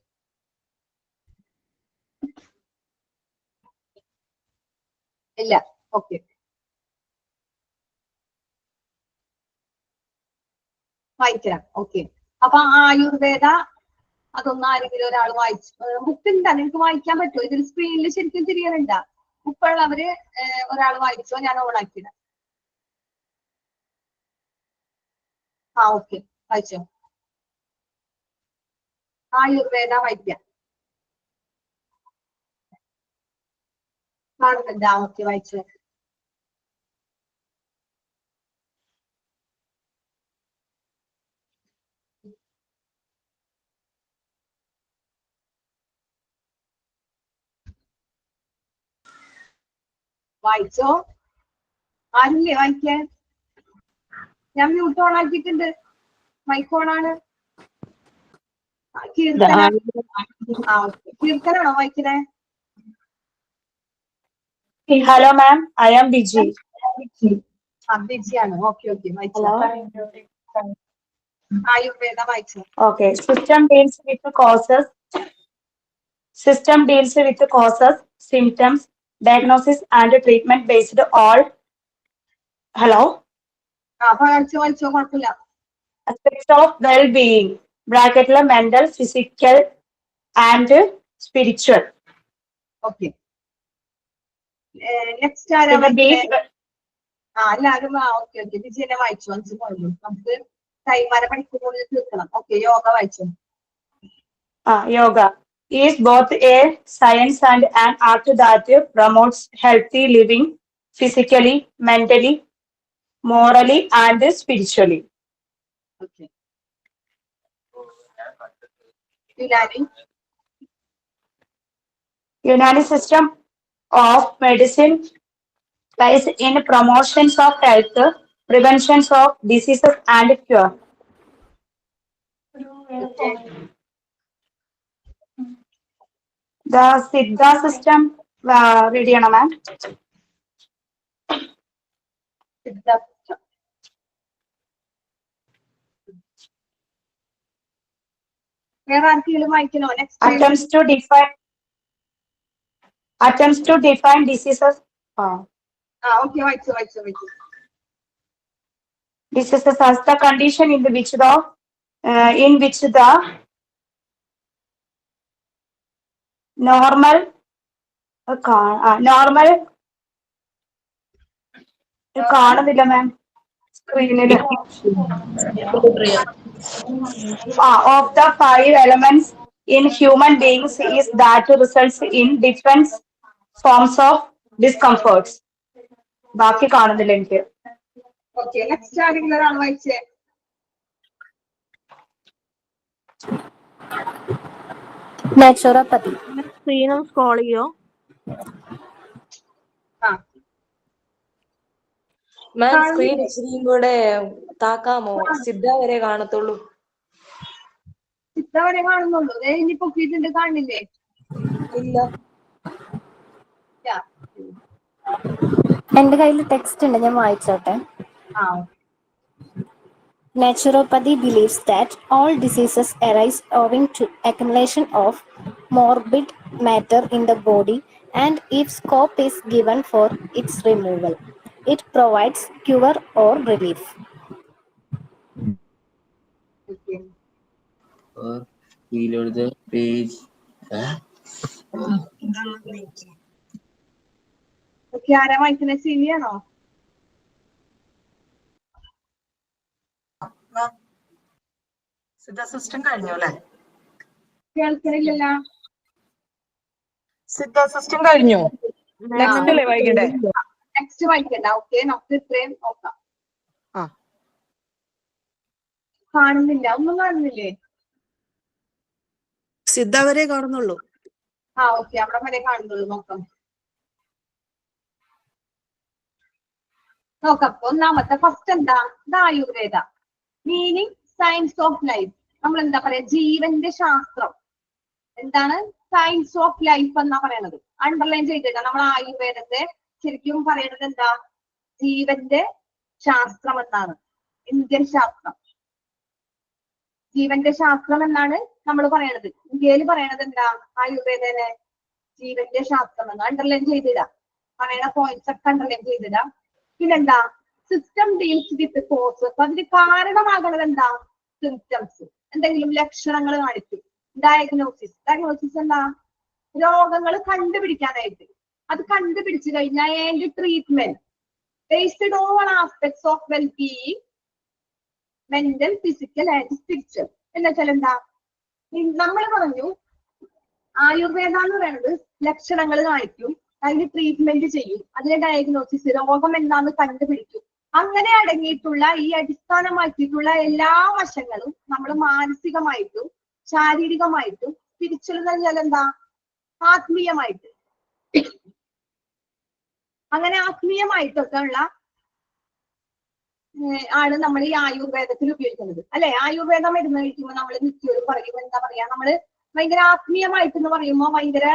ഇല്ല. ഓക്കെ, വായിക്കണം. ഓക്കെ, അപ്പൊ ആയുർവേദ അതൊന്നും ആരെങ്കിലും ഒരാൾ വായിച്ചു. ബുക്ക് ഉണ്ടാ? നിങ്ങൾക്ക് വായിക്കാൻ പറ്റുമോ? ഇതിൽ സ്ക്രീനിൽ ശരിക്കും തിരിയണുണ്ടാ? ബുക്കുള്ളവര് ഒരാൾ വായിച്ചോ? ഞാൻ ഓണാക്കിയത്. ആ ഓക്കെ, വായിച്ചോ. ആയുർവേദ വായിക്കാം. കാണുന്നുണ്ടാ? ഓക്കെ, വായിച്ചോ. വായിച്ചോ? ആരില്ലേ വായിക്കാൻ? ഞാൻ മ്യൂട്ട് ഓൺ ആക്കിയിട്ടുണ്ട്. മൈക്ക് ഓണാണ്. കീർത്തന. ആ ഓക്കെ, കീർത്തനാണോ വായിക്കണേ?
Hello, ma'am. I am Biji.
ബിജിയാണ്. ഓക്കെ ഓക്കെ, വായിച്ചോ.
Hello.
ആയുർവേദ വായിച്ചോ.
Okay. System deals with causes, symptoms, diagnosis, and treatment based all. Hello.
വായിച്ചോ കുഴപ്പമില്ല.
Aspects of well-being. Bracket mental, physical, and spiritual.
Okay, next ആരാ? എല്ലാവരും okay okay. Biji എന്നെ വായിച്ചു. 5 പോയുള്ളൂ. നമുക്ക് കൈമാര പഠിക്കുമ്പോൾ തീർക്കണം. ഓക്കെ, യോഗ വായിച്ചു.
Yoga is both a science and an art that promotes healthy living physically, mentally, morally, and spiritually.
Okay, Unani.
Unani system of medicine lies in promotions of health, preventions of diseases, and cure. The Siddha system, read ചെയ്യണോ ma'am?
വേറെ ആർക്കെങ്കിലും വായിക്കണോ? Next
attempts to define diseases.
ഓക്കെ, വായിച്ചു.
Diseases as the condition in which the normal കാണുന്നില്ല മാം സ്ക്രീനിൽ. Of the 5 elements in human beings is that results in different forms of discomforts. ബാക്കി കാണുന്നില്ല എനിക്ക്.
ഓക്കെ, നെക്സ്റ്റ് ആരെങ്കിലും ഒരാൾ വായിച്ചേ.
നാച്ചുറോപ്പതി. സ്ക്രീനും സ്ക്രോൾ ചെയ്യോ? മാം സ്ക്രീൻ ഇച്ചിരിയും കൂടെ താക്കാമോ? സിദ്ധ വരെ കാണത്തുള്ളൂ.
ഇത്തവണ കാണുന്നുള്ളൂ. ഇനി പൊക്കിയിട്ടുണ്ട്, കാണില്ലേ?
ഇല്ല.
എന്റെ കയ്യിൽ ടെക്സ്റ്റ് ഉണ്ട്, ഞാൻ വായിച്ചോട്ടെ. Naturopathy believes that all diseases arise owing to accumulation of morbid matter in the body, and if scope is given for its removal, it provides cure or relief.
Reload the page.
ആരാ വായിക്കുന്ന? സിനിയാണോ?
Siddha system കഴിഞ്ഞു അല്ലെ?
കേൾക്കണില്ലല്ലോ.
Siddha system കഴിഞ്ഞു. Next അല്ലേ വായിക്കണ്ടേ?
Next വായിക്കണ്ട. Okay, നമുക്ക് ഇത്രയും നോക്കാം. കാണുന്നില്ല, ഒന്നും കാണുന്നില്ലേ?
സിദ്ധ വരെ കാണുന്നുള്ളൂ.
ഓക്കെ, അവിടെ വരെ കാണുന്നുള്ളൂ. നോക്കാം. ഒന്നാമത്തെ ഫസ്റ്റ് എന്താ? Ayurveda meaning science of life. നമ്മൾ എന്താ പറയാ? ജീവന്റെ ശാസ്ത്രം. എന്താണ് സയൻസ് ഓഫ് ലൈഫ് എന്നാ പറയണത്? അണ്ടർലൈൻ ചെയ്തിട്ട് നമ്മൾ ആയുർവേദത്തെ ശരിക്കും പറയണത് എന്താ? ജീവന്റെ ശാസ്ത്രം എന്നാണ്. ഇന്ത്യൻ ശാസ്ത്രം, ജീവന്റെ ശാസ്ത്രം എന്നാണ് നമ്മൾ പറയണത്. ഇന്ത്യയിൽ പറയണത് എന്താ? ആയുർവേദനെ ജീവന്റെ ശാസ്ത്രം എന്ന് അണ്ടർലൈൻ ചെയ്തിടാം. പറയണ പോയിന്റ്സ് ഒക്കെ അണ്ടർലൈൻ ചെയ്തിടാം. പിന്നെന്താ? System deals with cause. അപ്പൊ അതിന് കാരണമാകണത് എന്താ? സിംറ്റംസ്. എന്തെങ്കിലും ലക്ഷണങ്ങൾ കാണിക്കും. ഡയഗ്നോസിസ് എന്താ? രോഗങ്ങൾ കണ്ടുപിടിക്കാനായിട്ട്. അത് കണ്ടുപിടിച്ചു കഴിഞ്ഞാൽ അതിന്റെ treatment based on aspects of wellbeing, mental, physical and spiritual. എന്ന് വെച്ചാൽ എന്താ? നമ്മൾ പറഞ്ഞു ആയുർവേദ എന്ന് പറയുന്നത് ലക്ഷണങ്ങൾ കാണിക്കും, അതിന് ട്രീറ്റ്മെന്റ് ചെയ്യും, അതിന്റെ ഡയഗ്നോസിസ്, രോഗം എന്താന്ന് കണ്ടുപിടിക്കും. അങ്ങനെ അടങ്ങിയിട്ടുള്ള ഈ അടിസ്ഥാനമാക്കിയിട്ടുള്ള എല്ലാ വശങ്ങളും നമ്മൾ മാനസികമായിട്ടും ശാരീരികമായിട്ടും സ്പിരിച്വൽ എന്ന് പറഞ്ഞാൽ എന്താ? ആത്മീയമായിട്ട്, അങ്ങനെ ആത്മീയമായിട്ടൊക്കെ ഉള്ള ആണ് നമ്മൾ ഈ ആയുർവേദത്തിൽ ഉപയോഗിക്കുന്നത് അല്ലെ? ആയുർവേദ മരുന്ന് കഴിക്കുമ്പോൾ നമ്മൾ നിത്യോട് പറയും എന്താ പറയാ? നമ്മള് ഭയങ്കര ആത്മീയമായിട്ടെന്ന് പറയുമ്പോൾ ഭയങ്കര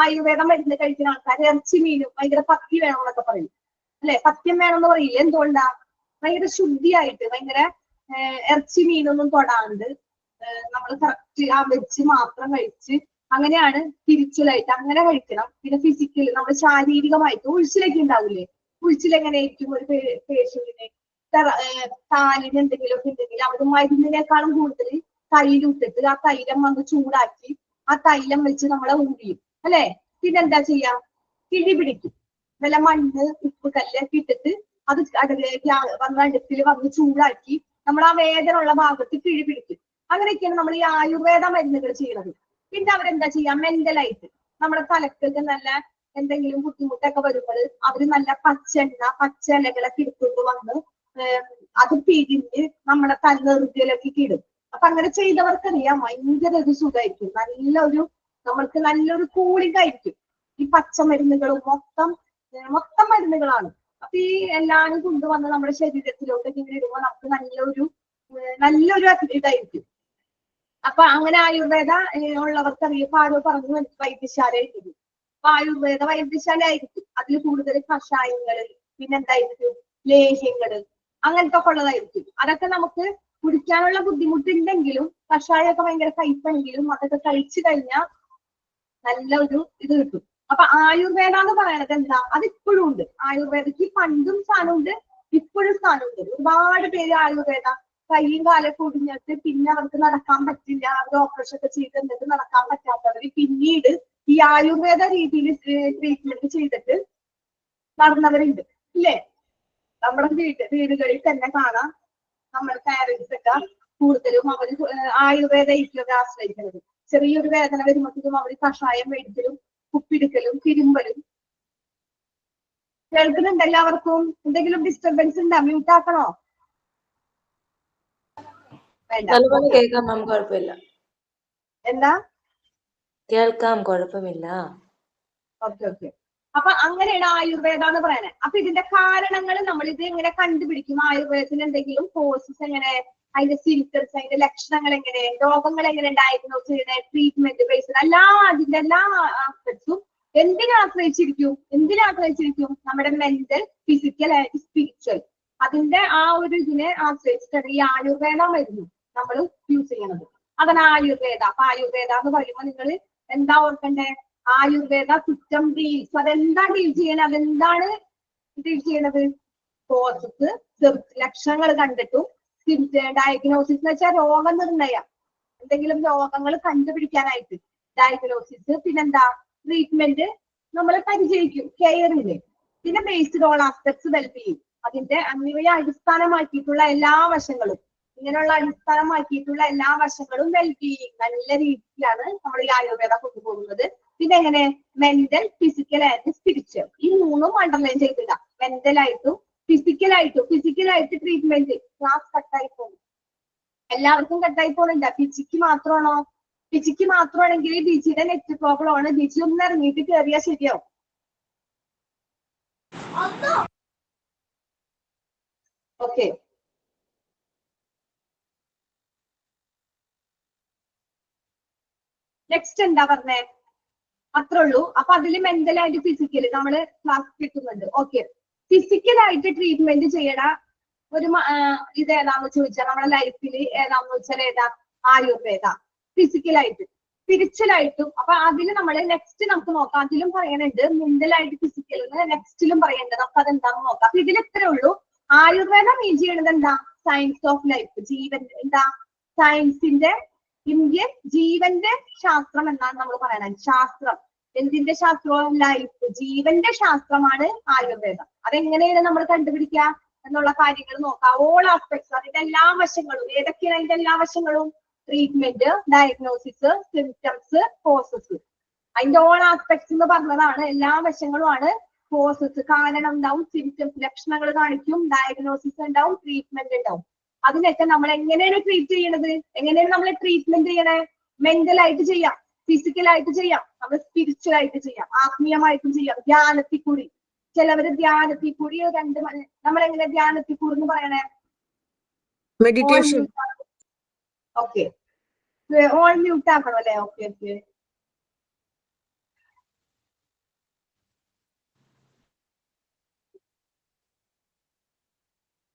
ആയുർവേദ മരുന്ന് കഴിക്കുന്ന ആൾക്കാർ ഇറച്ചി മീനും ഭയങ്കര പത്തി വേണം എന്നൊക്കെ പറയും അല്ലെ? പഥ്യം വേണമെന്ന് പറയില്ല. എന്തുകൊണ്ടാ? ഭയങ്കര ശുദ്ധിയായിട്ട്, ഭയങ്കര ഇറച്ചി മീനൊന്നും തൊടാണ്ട് നമ്മൾ കറക്റ്റ് ആ വെച്ച് മാത്രം കഴിച്ച് അങ്ങനെയാണ് സ്പിരിച്വലായിട്ട് അങ്ങനെ കഴിക്കണം. പിന്നെ ഫിസിക്കൽ, നമ്മുടെ ശാരീരികമായിട്ട് ഉഴിച്ചിലൊക്കെ ഉണ്ടാവില്ലേ? ഉഴിച്ചിലെങ്ങനെയായിരിക്കും ഒരു പേഷ്യന്റിന്? കാലിന് എന്തെങ്കിലുമൊക്കെ ഉണ്ടെങ്കിൽ അവർ മരുന്നിനേക്കാളും കൂടുതൽ തൈലിട്ടിട്ട് ആ തൈലം വന്ന് ചൂടാക്കി ആ തൈലം വെച്ച് നമ്മളെ ഊരിയും അല്ലെ? പിന്നെന്താ ചെയ്യാം? കിഴി പിടിക്കും. വല്ല മണ്ണ്, ഉപ്പ്, കല്ലൊക്കെ ഇട്ടിട്ട് അത് വന്ന അടുപ്പിൽ വന്ന് ചൂടാക്കി നമ്മൾ ആ വേദന ഉള്ള ഭാഗത്ത് കിഴി പിടിക്കും. അങ്ങനെയൊക്കെയാണ് നമ്മൾ ഈ ആയുർവേദ മരുന്നുകൾ ചെയ്യുന്നത്. പിന്നെ അവരെന്താ ചെയ്യാം? മെന്റലായിട്ട് നമ്മുടെ തലക്കൊക്കെ നല്ല എന്തെങ്കിലും ബുദ്ധിമുട്ടൊക്കെ വരുമ്പോൾ അവര് നല്ല പച്ചെണ്ണ, പച്ച ഇലകളൊക്കെ എടുത്തുകൊണ്ട് വന്ന് അത് പിഴിഞ്ഞ് നമ്മുടെ തലനെറുകിലൊക്കെ ഇടും. അപ്പൊ അങ്ങനെ ചെയ്തവർക്കറിയാം ഭയങ്കര ഒരു സുഖമായിരിക്കും, നല്ലൊരു നമ്മൾക്ക് നല്ലൊരു കൂളിംഗ് ആയിരിക്കും. ഈ പച്ചമരുന്നുകളും മൊത്തം മരുന്നുകളാണ്. അപ്പൊ ഈ എല്ലാവരും കൊണ്ടുവന്ന് നമ്മുടെ ശരീരത്തിലോട്ട് ഇങ്ങനെ ഇടുമ്പോൾ നമുക്ക് നല്ലൊരു ഇതായിരിക്കും. അപ്പൊ അങ്ങനെ ആയുർവേദ ഉള്ളവർക്കറിയാം. പാടോ പറഞ്ഞു വൈദ്യശാല ആയിരിക്കും. അപ്പൊ ആയുർവേദ വൈദ്യശാല ആയിരിക്കും. അതിൽ കൂടുതൽ കഷായങ്ങള്, പിന്നെന്തായിരിക്കും? ലേഹ്യങ്ങള്, അങ്ങനത്തെ ഒക്കെ ഉള്ളതായിരിക്കും. അതൊക്കെ നമുക്ക് കുടിക്കാനുള്ള ബുദ്ധിമുട്ടുണ്ടെങ്കിലും കഷായമൊക്കെ ഭയങ്കര കയ്പെങ്കിലും അതൊക്കെ കഴിച്ചു കഴിഞ്ഞാൽ നല്ലൊരു ഇത് കിട്ടും. അപ്പൊ ആയുർവേദ എന്ന് പറയണത് എന്താ? അതിപ്പോഴും ഉണ്ട്. ആയുർവേദക്ക് പണ്ടും സ്ഥാനമുണ്ട്, ഇപ്പോഴും സ്ഥാനമുണ്ട്. ഒരുപാട് പേര് ആയുർവേദ കൈയും കാലൊക്കെ ഒടിഞ്ഞിട്ട് പിന്നെ അവർക്ക് നടക്കാൻ പറ്റില്ല, അവർ ഓപ്പറേഷൻ ഒക്കെ ചെയ്ത് എന്നിട്ട് നടക്കാൻ പറ്റാത്തവര് പിന്നീട് ഈ ആയുർവേദ രീതിയിൽ ട്രീറ്റ്മെന്റ് ചെയ്തിട്ട് നടന്നവരുണ്ട് ഇല്ലേ? നമ്മുടെ വീടുകളിൽ തന്നെ കാണാം. നമ്മുടെ പാരന്റ്സ് ഒക്കെ കൂടുതലും അവര് ആയുർവേദയിലൊക്കെ ആശ്രയിക്കുന്നത്. ചെറിയൊരു വേദന വരുമ്പോഴത്തേക്കും അവര് കഷായം മേടിക്കലും കുപ്പിടിക്കലും തിരുമ്പലും. കേൾക്കുന്നുണ്ട് എല്ലാവർക്കും? എന്തെങ്കിലും ഡിസ്റ്റർബൻസ് ഉണ്ടോ? മ്യൂട്ട് ആക്കണോ?
നല്ലപോലെ കേൾക്കാം മാം, കുഴപ്പമില്ല.
എന്താ?
കേൾക്കാം, കുഴപ്പമില്ല.
ഓക്കെ. അപ്പൊ അങ്ങനെയാണ് ആയുർവേദ എന്ന് പറയുന്നത്. അപ്പൊ ഇതിന്റെ കാരണങ്ങൾ നമ്മൾ ഇത് എങ്ങനെ കണ്ടുപിടിക്കും? ആയുർവേദത്തിന് എന്തെങ്കിലും കോഴ്സസ് എങ്ങനെ, അതിന്റെ സിംറ്റംസ്, അതിന്റെ ലക്ഷണങ്ങൾ എങ്ങനെ, രോഗങ്ങൾ എങ്ങനെ ഡയഗ്നോസ് ചെയ്യുന്നത്, ട്രീറ്റ്മെന്റ് ബേസ്ഡ് അതിന്റെ എല്ലാ ആസ്പെക്ട്സും എന്തിനെ ആശ്രയിച്ചിരിക്കും? നമ്മുടെ മെന്റൽ, ഫിസിക്കൽ ആൻഡ് സ്പിരിച്വൽ, അതിന്റെ ആ ഒരു ഇതിനെ ആശ്രയിച്ചിട്ടാണ് ഈ ആയുർവേദ മരുന്ന് നമ്മൾ യൂസ് ചെയ്യണത്. അതാണ് ആയുർവേദ. അപ്പൊ ആയുർവേദ എന്ന് പറയുമ്പോൾ നിങ്ങൾ എന്താ ഓർക്കണ്ടേ? ആയുർവേദ സിസ്റ്റം ഡീൽസ്, അതെന്താ ഡീൽ ചെയ്യണത്? അതെന്താണ് ഡീൽ ചെയ്യണത്? കോസസ്, ലക്ഷണങ്ങൾ കണ്ടിട്ടും, ഡയഗ്നോസിസ് എന്ന് വെച്ചാൽ രോഗനിർണയം, എന്തെങ്കിലും രോഗങ്ങൾ കണ്ടുപിടിക്കാനായിട്ട് ഡയഗ്നോസിസ്, പിന്നെന്താ ട്രീറ്റ്മെന്റ് നമ്മൾ പരിചയിക്കും, കെയറില്, പിന്നെ ബേസ്ഡ് ഓൺ ആസ്പെക്ട്സ് വെൽബീയിങ്, അതിന്റെ എന്നിവയെ അടിസ്ഥാനമാക്കിയിട്ടുള്ള എല്ലാ വശങ്ങളും, ഇങ്ങനെയുള്ള അടിസ്ഥാനമാക്കിയിട്ടുള്ള എല്ലാ വശങ്ങളും വെൽബീയിങ് നല്ല രീതിയിലാണ് നമ്മൾ ഈ ആയുർവേദ കൊണ്ടുപോകുന്നത്. പിന്നെ എങ്ങനെ? മെന്റൽ, ഫിസിക്കൽ ആൻഡ് സ്പിരിച്വൽ, ഈ മൂന്നും അണ്ടർലൈൻ ചെയ്തില്ല. മെന്റലായിട്ടും ഫിസിക്കലായിട്ട് ട്രീറ്റ്മെന്റ്. ക്ലാസ് കട്ടായി പോകും, എല്ലാവർക്കും കട്ടായി പോകുന്നുണ്ട്. പിച്ചിക്ക് മാത്രമാണോ? പിച്ചിക്ക് മാത്രമാണെങ്കിൽ ബിജിയുടെ നെറ്റ് പ്രോബ്ലം ആണ്. ബിജി ഒന്ന് ഇറങ്ങിയിട്ട് കയറിയാൽ ശരിയാവും. ഓക്കെ, നെക്സ്റ്റ് എന്താ പറഞ്ഞേ? അത്രേ ഉള്ളൂ. അപ്പൊ അതിൽ മെന്റലായിട്ട് ഫിസിക്കല് നമ്മള് ക്ലാസ് കിട്ടുന്നുണ്ട്. ഓക്കെ, ഫിസിക്കലായിട്ട് ട്രീറ്റ്മെന്റ് ചെയ്യണ ഒരു ഇത് ഏതാന്ന് ചോദിച്ചാൽ നമ്മുടെ ലൈഫിൽ ഏതാന്ന് വെച്ചാൽ ഏതാ? ആയുർവേദ. ഫിസിക്കലായിട്ട്, സ്പിരിച്വലായിട്ടും. അപ്പൊ അതിൽ നമ്മൾ നെക്സ്റ്റ് നമുക്ക് നോക്കാം. അതിലും പറയുന്നുണ്ട് മെന്റലായിട്ട് ഫിസിക്കൽ, നെക്സ്റ്റിലും പറയുന്നുണ്ട്. നമുക്ക് അതെന്താന്ന് നോക്കാം. അപ്പൊ ഇതിൽ ഇത്രേ ഉള്ളൂ. ആയുർവേദ മീൻ ചെയ്യണത് എന്താ? സയൻസ് ഓഫ് ലൈഫ്, ജീവൻ. എന്താ? സയൻസിന്റെ, ഇന്ത്യൻ ജീവന്റെ ശാസ്ത്രം എന്നാണ് നമ്മൾ പറയണത്. ശാസ്ത്രം, എന്തിന്റെ ശാസ്ത്രവും? ലൈഫ്, ജീവന്റെ ശാസ്ത്രമാണ് ആയുർവേദം. അതെങ്ങനെയാണ് നമ്മൾ കണ്ടുപിടിക്കുക എന്നുള്ള കാര്യങ്ങൾ നോക്കാം. ഓൾ ആസ്പെക്ട്സ്, അതിന്റെ എല്ലാ വശങ്ങളും. ഏതൊക്കെയാണ് അതിന്റെ എല്ലാ വശങ്ങളും? Treatment, diagnosis, symptoms, causes. അതിന്റെ ഓൾ ആസ്പെക്ട്സ് എന്ന് പറഞ്ഞതാണ് എല്ലാ വശങ്ങളുമാണ്. കോസസ്, കാരണം ഉണ്ടാവും, സിംറ്റംസ്, ലക്ഷണങ്ങൾ കാണിക്കും, ഡയഗ്നോസിസ് ഉണ്ടാവും, ട്രീറ്റ്മെന്റ് ഉണ്ടാവും. അതിനൊക്കെ നമ്മൾ എങ്ങനെയാണ് ട്രീറ്റ് ചെയ്യണത്? എങ്ങനെയാണ് നമ്മൾ ട്രീറ്റ്മെന്റ് ചെയ്യണേ? മെന്റലായിട്ട് ചെയ്യാം, ഫിസിക്കലായിട്ട് ചെയ്യാം, നമ്മൾ സ്പിരിച്വൽ ആയിട്ട് ചെയ്യാം, ആത്മീയമായിട്ടും ചെയ്യാം, ധ്യാനത്തിൽ കൂടി. ചിലവര് ധ്യാനത്തിൽ കൂടി നമ്മളെങ്ങനെ ധ്യാനത്തിൽ കൂടി എന്ന് പറയണേ?
മെഡിറ്റേഷൻ.
ഓക്കെ, ഓൾ മ്യൂട്ട് ആക്കണം അല്ലെ? Okay okay,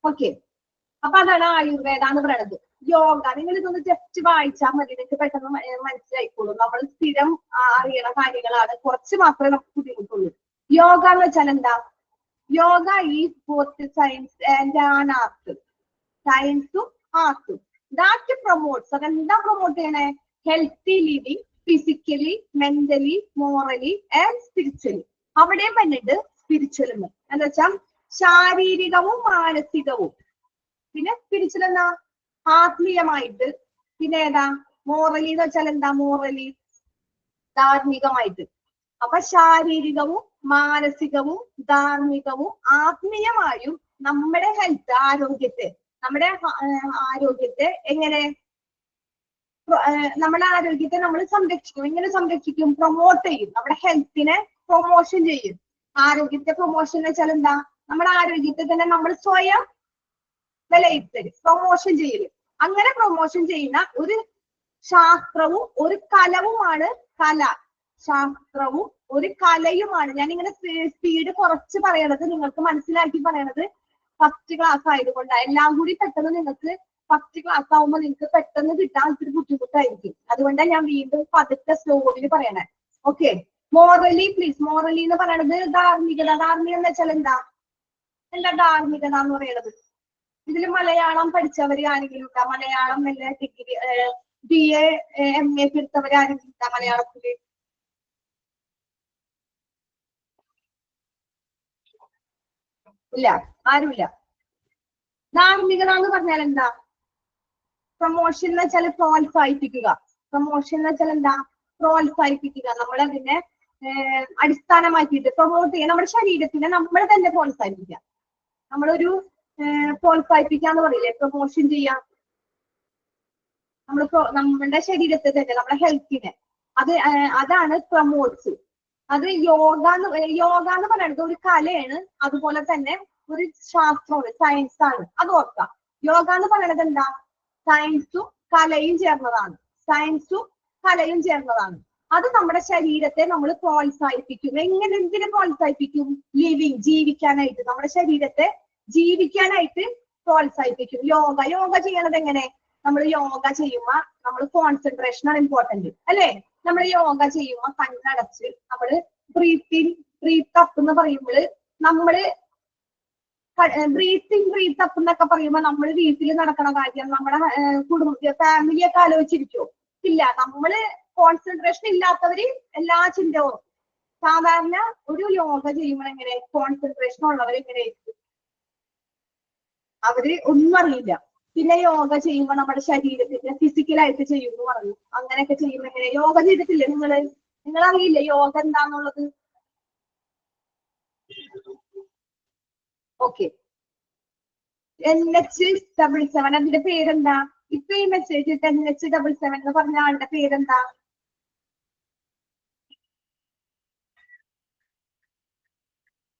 okay. അപ്പൊ അതാണ് ആയുർവേദ എന്ന് പറയുന്നത്. യോഗ, നിങ്ങൾ ഇതൊന്ന് ജസ്റ്റ് വായിച്ചാൽ മതി, നിങ്ങൾക്ക് പെട്ടെന്ന് മനസ്സിലായിക്കോളും. നമ്മൾ സ്ഥിരം അറിയണ കാര്യങ്ങളാണ്, കുറച്ച് മാത്രമേ നമുക്ക് ബുദ്ധിമുട്ടുള്ളൂ. യോഗ എന്ന് വെച്ചാൽ എന്താ? Yoga is both science and an art. സയൻസും ആർട്ടും. ദാറ്റ് പ്രൊമോട്ട്സ്, അതെന്താ പ്രൊമോട്ട് ചെയ്യണേ? Healthy living, physically, mentally, morally and spiritually. അവിടെയും പറഞ്ഞിട്ട് സ്പിരിച്വൽ എന്ന് വെച്ചാൽ ശാരീരികവും മാനസികവും. പിന്നെ സ്പിരിച്വൽ എന്നാ? ആത്മീയമായിട്ട്. പിന്നെ ഏതാ? മോറലി എന്ന് വെച്ചാൽ എന്താ? മോറലി, ധാർമ്മികമായിട്ട്. അപ്പൊ ശാരീരികവും മാനസികവും ധാർമ്മികവും ആത്മീയമായും നമ്മുടെ ഹെൽത്ത്, ആരോഗ്യത്തെ എങ്ങനെ? നമ്മുടെ ആരോഗ്യത്തെ നമ്മൾ സംരക്ഷിക്കും. എങ്ങനെ സംരക്ഷിക്കും? പ്രൊമോട്ട് ചെയ്യും. നമ്മുടെ ഹെൽത്തിനെ പ്രൊമോഷൻ ചെയ്യും. ആരോഗ്യത്തെ പ്രൊമോഷൻ എന്ന് വെച്ചാൽ എന്താ? നമ്മുടെ ആരോഗ്യത്തെ തന്നെ നമ്മൾ സ്വയം വിലയിരുത്തല്, പ്രൊമോഷൻ ചെയ്യല്. അങ്ങനെ പ്രൊമോഷൻ ചെയ്യുന്ന ഒരു ശാസ്ത്രവും ഒരു കലവുമാണ് കല. ശാസ്ത്രവും ഒരു കലയുമാണ്. ഞാനിങ്ങനെ സ്പീഡ് കുറച്ച് പറയണത്, നിങ്ങൾക്ക് മനസ്സിലാക്കി പറയണത് ഫസ്റ്റ് ക്ലാസ് ആയതുകൊണ്ടാണ്. എല്ലാം കൂടി പെട്ടെന്ന് നിങ്ങൾക്ക് ഫസ്റ്റ് ക്ലാസ് ആവുമ്പോൾ നിങ്ങൾക്ക് പെട്ടെന്ന് കിട്ടാൻ ഇത്തിരി ബുദ്ധിമുട്ടായിരിക്കും. അതുകൊണ്ടാണ് ഞാൻ വീണ്ടും പതുക്കെ സ്ലോവിൽ പറയണേ. Okay, morally please. മോറലി എന്ന് പറയണത് ധാർമ്മികത. ധാർമ്മികത എന്ന് വെച്ചാൽ എന്താ? ധാർമ്മികത എന്ന് പറയുന്നത്? ഇതിൽ മലയാളം പഠിച്ചവര് ആരെങ്കിലും ഉണ്ടാ? മലയാളം വല്ല ഡിഗ്രി, BA, MA എടുത്തവര് ആരെങ്കിലും ഉണ്ടാ മലയാളത്തില്? ഇല്ല, ആരുമില്ല. ധാർമ്മികത എന്ന് പറഞ്ഞാൽ എന്താ? പ്രൊമോഷൻ എന്ന് വെച്ചാൽ പ്രോത്സാഹിപ്പിക്കുക. പ്രൊമോഷൻ എന്ന് വെച്ചാൽ എന്താ? പ്രോത്സാഹിപ്പിക്കുക. നമ്മളതിനെ അടിസ്ഥാനമാക്കിയിട്ട് പ്രൊമോട്ട് ചെയ്യുക. നമ്മുടെ ശരീരത്തിനെ നമ്മൾ തന്നെ പ്രോത്സാഹിപ്പിക്കുക. നമ്മളൊരു പ്രോത്സാഹിപ്പിക്കാന്ന് പറയില്ലേ? പ്രൊമോഷൻ ചെയ്യാം. നമ്മുടെ ശരീരത്തെ തന്നെ, നമ്മുടെ ഹെൽത്തിനെ, അതാണ് പ്രൊമോട്ട്സ്. അത് യോഗ എന്ന് പറയുന്നത് ഒരു കലയാണ്, അതുപോലെ തന്നെ ഒരു ശാസ്ത്രമാണ്, സയൻസ് ആണ്. അത് ഓർക്കാം. യോഗ എന്ന് പറയുന്നത് എന്താ? സയൻസും കലയും ചേർന്നതാണ്. സയൻസും കലയും ചേർന്നതാണ്. അത് നമ്മുടെ ശരീരത്തെ നമ്മൾ പ്രോത്സാഹിപ്പിക്കും. എന്തിനെ പ്രോത്സാഹിപ്പിക്കും? ലിവിങ്, ജീവിക്കാനായിട്ട്, നമ്മുടെ ശരീരത്തെ ജീവിക്കാനായിട്ട് പ്രോത്സാഹിപ്പിക്കും. യോഗ ചെയ്യണത് എങ്ങനെ? നമ്മൾ യോഗ ചെയ്യുമ്പോ നമ്മൾ കോൺസെൻട്രേഷൻ ആണ് ഇമ്പോർട്ടന്റ് അല്ലെ? നമ്മൾ യോഗ ചെയ്യുമ്പോ കണ്ണടച്ച് നമ്മള് ബ്രീത്ത് അപ്പ് എന്ന് പറയുമ്പോൾ നമ്മള് ബ്രീത്ത് അപ്പ് എന്നൊക്കെ പറയുമ്പോ നമ്മൾ വീട്ടിൽ നടക്കണ കാര്യം നമ്മുടെ ഫാമിലിയൊക്കെ ആലോചിച്ചിരിക്കോ? ഇല്ല. നമ്മള് കോൺസെൻട്രേഷൻ ഇല്ലാത്തവര് എല്ലാ ചിന്തവും സാധാരണ ഒരു യോഗ ചെയ്യുമ്പോൾ എങ്ങനെ കോൺസെൻട്രേഷൻ ഉള്ളവർ എങ്ങനെയായിരിക്കും? അവര് ഒന്നും അറിയില്ല. പിന്നെ യോഗ ചെയ്യുമ്പോൾ നമ്മുടെ ശരീരത്തിന്റെ ഫിസിക്കലായിട്ട് ചെയ്യുമെന്ന് പറഞ്ഞു. അങ്ങനെയൊക്കെ ചെയ്യുമ്പോൾ എങ്ങനെ? യോഗ ചെയ്തിട്ടില്ലേ നിങ്ങളറിയില്ലേ യോഗ എന്താന്നുള്ളത്? ഓക്കെ. NH77 അതിന്റെ പേരെന്താ? ഇപ്പൊ ഈ മെസ്സേജ് NH77 എന്ന് പറഞ്ഞ ആളുടെ പേരെന്താ?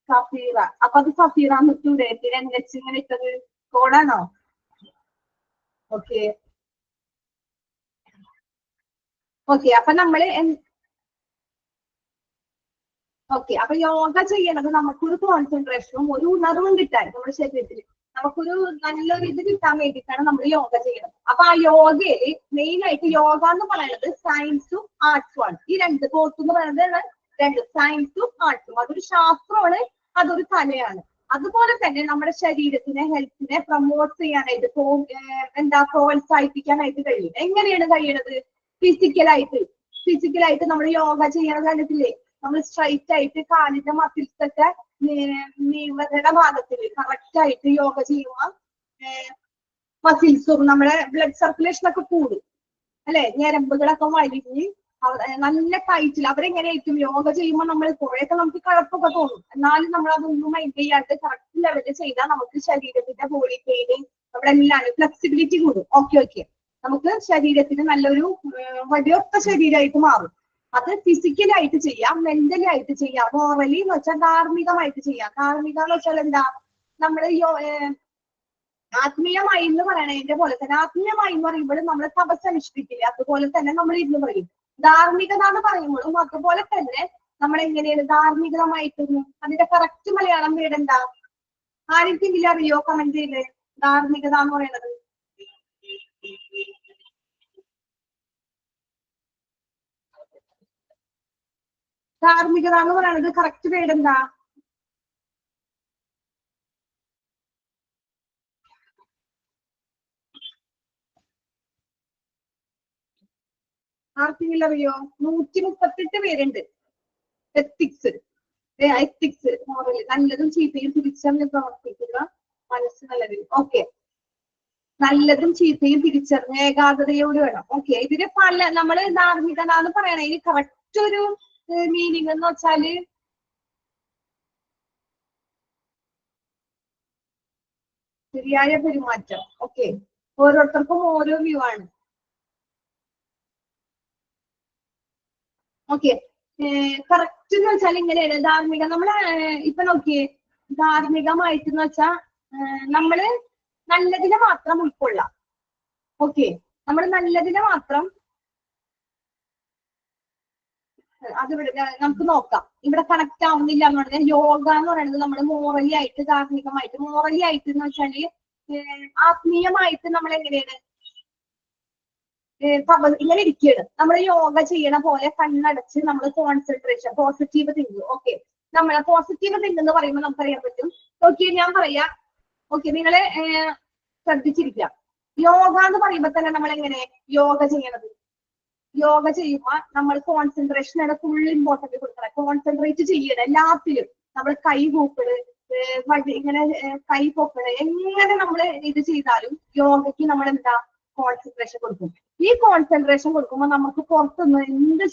സഫീറ. അപ്പൊ അത് സഫീറ എന്നിട്ടൂടെ NH ഇങ്ങനെ ഇട്ടത് കോഡാണോ? ഓക്കെ അപ്പൊ നമ്മള് അപ്പൊ യോഗ ചെയ്യണത് നമുക്കൊരു കോൺസെൻട്രേഷനും ഒരു ഉണർവും കിട്ടാൻ നമ്മുടെ ശരീരത്തിൽ നമുക്കൊരു നല്ലൊരു ഇത് കിട്ടാൻ വേണ്ടിയിട്ടാണ് നമ്മൾ യോഗ ചെയ്യണത്. അപ്പൊ ആ യോഗയില് മെയിൻ ആയിട്ട് യോഗ എന്ന് പറയുന്നത് സയൻസും ആർട്സും ആണ്. ഈ രണ്ട് കോഴ്സ് എന്ന് പറയുന്നത് രണ്ട്, സയൻസും ആർട്സും. അതൊരു ശാസ്ത്രമാണ്, അതൊരു കലയാണ്. അതുപോലെ തന്നെ നമ്മുടെ ശരീരത്തിനെ, ഹെൽത്തിനെ പ്രൊമോട്ട് ചെയ്യാനായിട്ട് പ്രോത്സാഹിപ്പിക്കാനായിട്ട് കഴിയും. എങ്ങനെയാണ് കഴിയണത്? ഫിസിക്കലായിട്ട് നമ്മൾ യോഗ ചെയ്യണത് കണ്ടിട്ടില്ലേ? നമ്മൾ സ്ട്രൈറ്റ് ആയിട്ട് കാലിന്റെ മസിൽസ് ഒക്കെ നീവരുടെ ഭാഗത്തിൽ കറക്റ്റ് ആയിട്ട് യോഗ ചെയ്യുമ്പോൾ മസിൽസും നമ്മുടെ ബ്ലഡ് സർക്കുലേഷൻ ഒക്കെ കൂടും അല്ലെ? ഞരമ്പുകളൊക്കെ വലിഞ്ഞ് നല്ല ടൈറ്റിൽ അവരെങ്ങനെയായിരിക്കും യോഗ ചെയ്യുമ്പോൾ നമ്മൾ കുറെയൊക്കെ നമുക്ക് കഴപ്പൊക്കെ തോന്നും. എന്നാലും നമ്മൾ അതൊന്നും മൈൻഡ് ചെയ്യാണ്ട് കറക്റ്റ് ലെവലിൽ ചെയ്താൽ നമുക്ക് ശരീരത്തിന്റെ ബോഡി പെയിന് നമ്മുടെ എല്ലാം ഫ്ലെക്സിബിലിറ്റി കൂടും. ഓക്കെ നമുക്ക് ശരീരത്തിന് നല്ലൊരു വലിയൊത്ത ശരീരമായിട്ട് മാറും. അത് ഫിസിക്കലായിട്ട് ചെയ്യാം, മെന്റലി ആയിട്ട് ചെയ്യാം, മോറലി എന്ന് വെച്ചാൽ ധാർമ്മികമായിട്ട് ചെയ്യാം. ധാർമ്മിക എന്ന് വെച്ചാൽ എന്താ? നമ്മള് ആത്മീയമായി എന്ന് പറയണതിന്റെ പോലെ തന്നെ ആത്മീയമായി എന്ന് പറയുമ്പോഴും നമ്മൾ തപസ് അനുഷ്ഠിക്കില്ല, അതുപോലെ തന്നെ നമ്മൾ ഇന്ന് പറയും. ധാർമ്മികത എന്ന് പറയുമ്പോഴും അതുപോലെ തന്നെ നമ്മൾ എങ്ങനെയാണ് ധാർമ്മികമായിട്ടൊന്നും അതിന്റെ കറക്റ്റ് മലയാളം വേർഡ് എന്താ? ആർക്കെങ്കിലും അറിയോ? കമന്റ് ചെയ്ത്. ധാർമ്മികത എന്ന് പറയുന്നത് കറക്റ്റ് വേർഡ് എന്താ? ആർക്കെങ്കിലും അറിയോ? 138 പേരുണ്ട്. എത്തിക്സ്, മോറൽ, നല്ലതും ചീത്തയും തിരിച്ചറിഞ്ഞ് പ്രവർത്തിക്കുക, മനസ്സ് നല്ലത്. ഓക്കെ, നല്ലതും ചീത്തയും തിരിച്ചറിഞ്ഞ് ഏകാഗ്രതയോട് വേണം. ഓക്കെ, ഇതിന് പല നമ്മള് ധാർമ്മികത എന്ന് പറയണ ഇതിന് കറക്റ്റ് ഒരു മീനിങ് എന്ന് വെച്ചാല് ശരിയായ പെരുമാറ്റം. ഓക്കെ, ഓരോരുത്തർക്കും ഓരോ വ്യൂ ആണ്. ഓക്കെ, കറക്റ്റ് എന്ന് വെച്ചാൽ ഇങ്ങനെയാണ് ധാർമ്മിക. നമ്മള് ഇപ്പൊ നോക്കിയേ, ധാർമ്മികമായിട്ട് എന്ന് വെച്ചാൽ നമ്മള് നല്ലതിനെ മാത്രം ഉൾക്കൊള്ളാം. ഓക്കെ, നമ്മൾ നല്ലതിനെ മാത്രം അതിവിടെ നമുക്ക് നോക്കാം. ഇവിടെ കണക്ട് ആവുന്നില്ല എന്ന് പറഞ്ഞാൽ യോഗ എന്ന് പറയുന്നത് നമ്മൾ മോറലി ആയിട്ട് ധാർമ്മികമായിട്ട് മോറലി ആയിട്ട് എന്ന് വെച്ചാല് ആത്മീയമായിട്ട് നമ്മൾ എങ്ങനെയാണ് ഇങ്ങനെ ഇരിക്കുകയാണ്. നമ്മൾ യോഗ ചെയ്യണ പോലെ കണ്ണടച്ച് നമ്മൾ കോൺസെൻട്രേഷൻ, പോസിറ്റീവ് തിങ്ക്. ഓക്കെ, നമ്മളെ പോസിറ്റീവ് തിങ്ക് എന്ന് പറയുമ്പോൾ നമുക്കറിയാൻ പറ്റും. ഓക്കെ, ഞാൻ പറയാം. ഓക്കെ, നിങ്ങളെ ശ്രദ്ധിച്ചിരിക്കുക. യോഗ എന്ന് പറയുമ്പോൾ തന്നെ നമ്മൾ എങ്ങനെ യോഗ ചെയ്യണത്? യോഗ ചെയ്യുമ്പോ നമ്മൾ കോൺസെൻട്രേഷനാണ് ഫുൾ ഇമ്പോർട്ടന്റ് കൊടുക്കണം. കോൺസെൻട്രേറ്റ് ചെയ്യണം എല്ലാത്തിലും. നമ്മൾ കൈ കൂപ്പണ്, ഇങ്ങനെ കൈ പൊക്കണ്, എങ്ങനെ നമ്മൾ ഇത് ചെയ്താലും യോഗയ്ക്ക് നമ്മൾ എന്താ കോൺസെൻട്രേഷൻ കൊടുക്കും. ഈ കോൺസെൻട്രേഷൻ കൊടുക്കുമ്പോൾ നമുക്ക് പുറത്തുനിന്ന് എന്ത്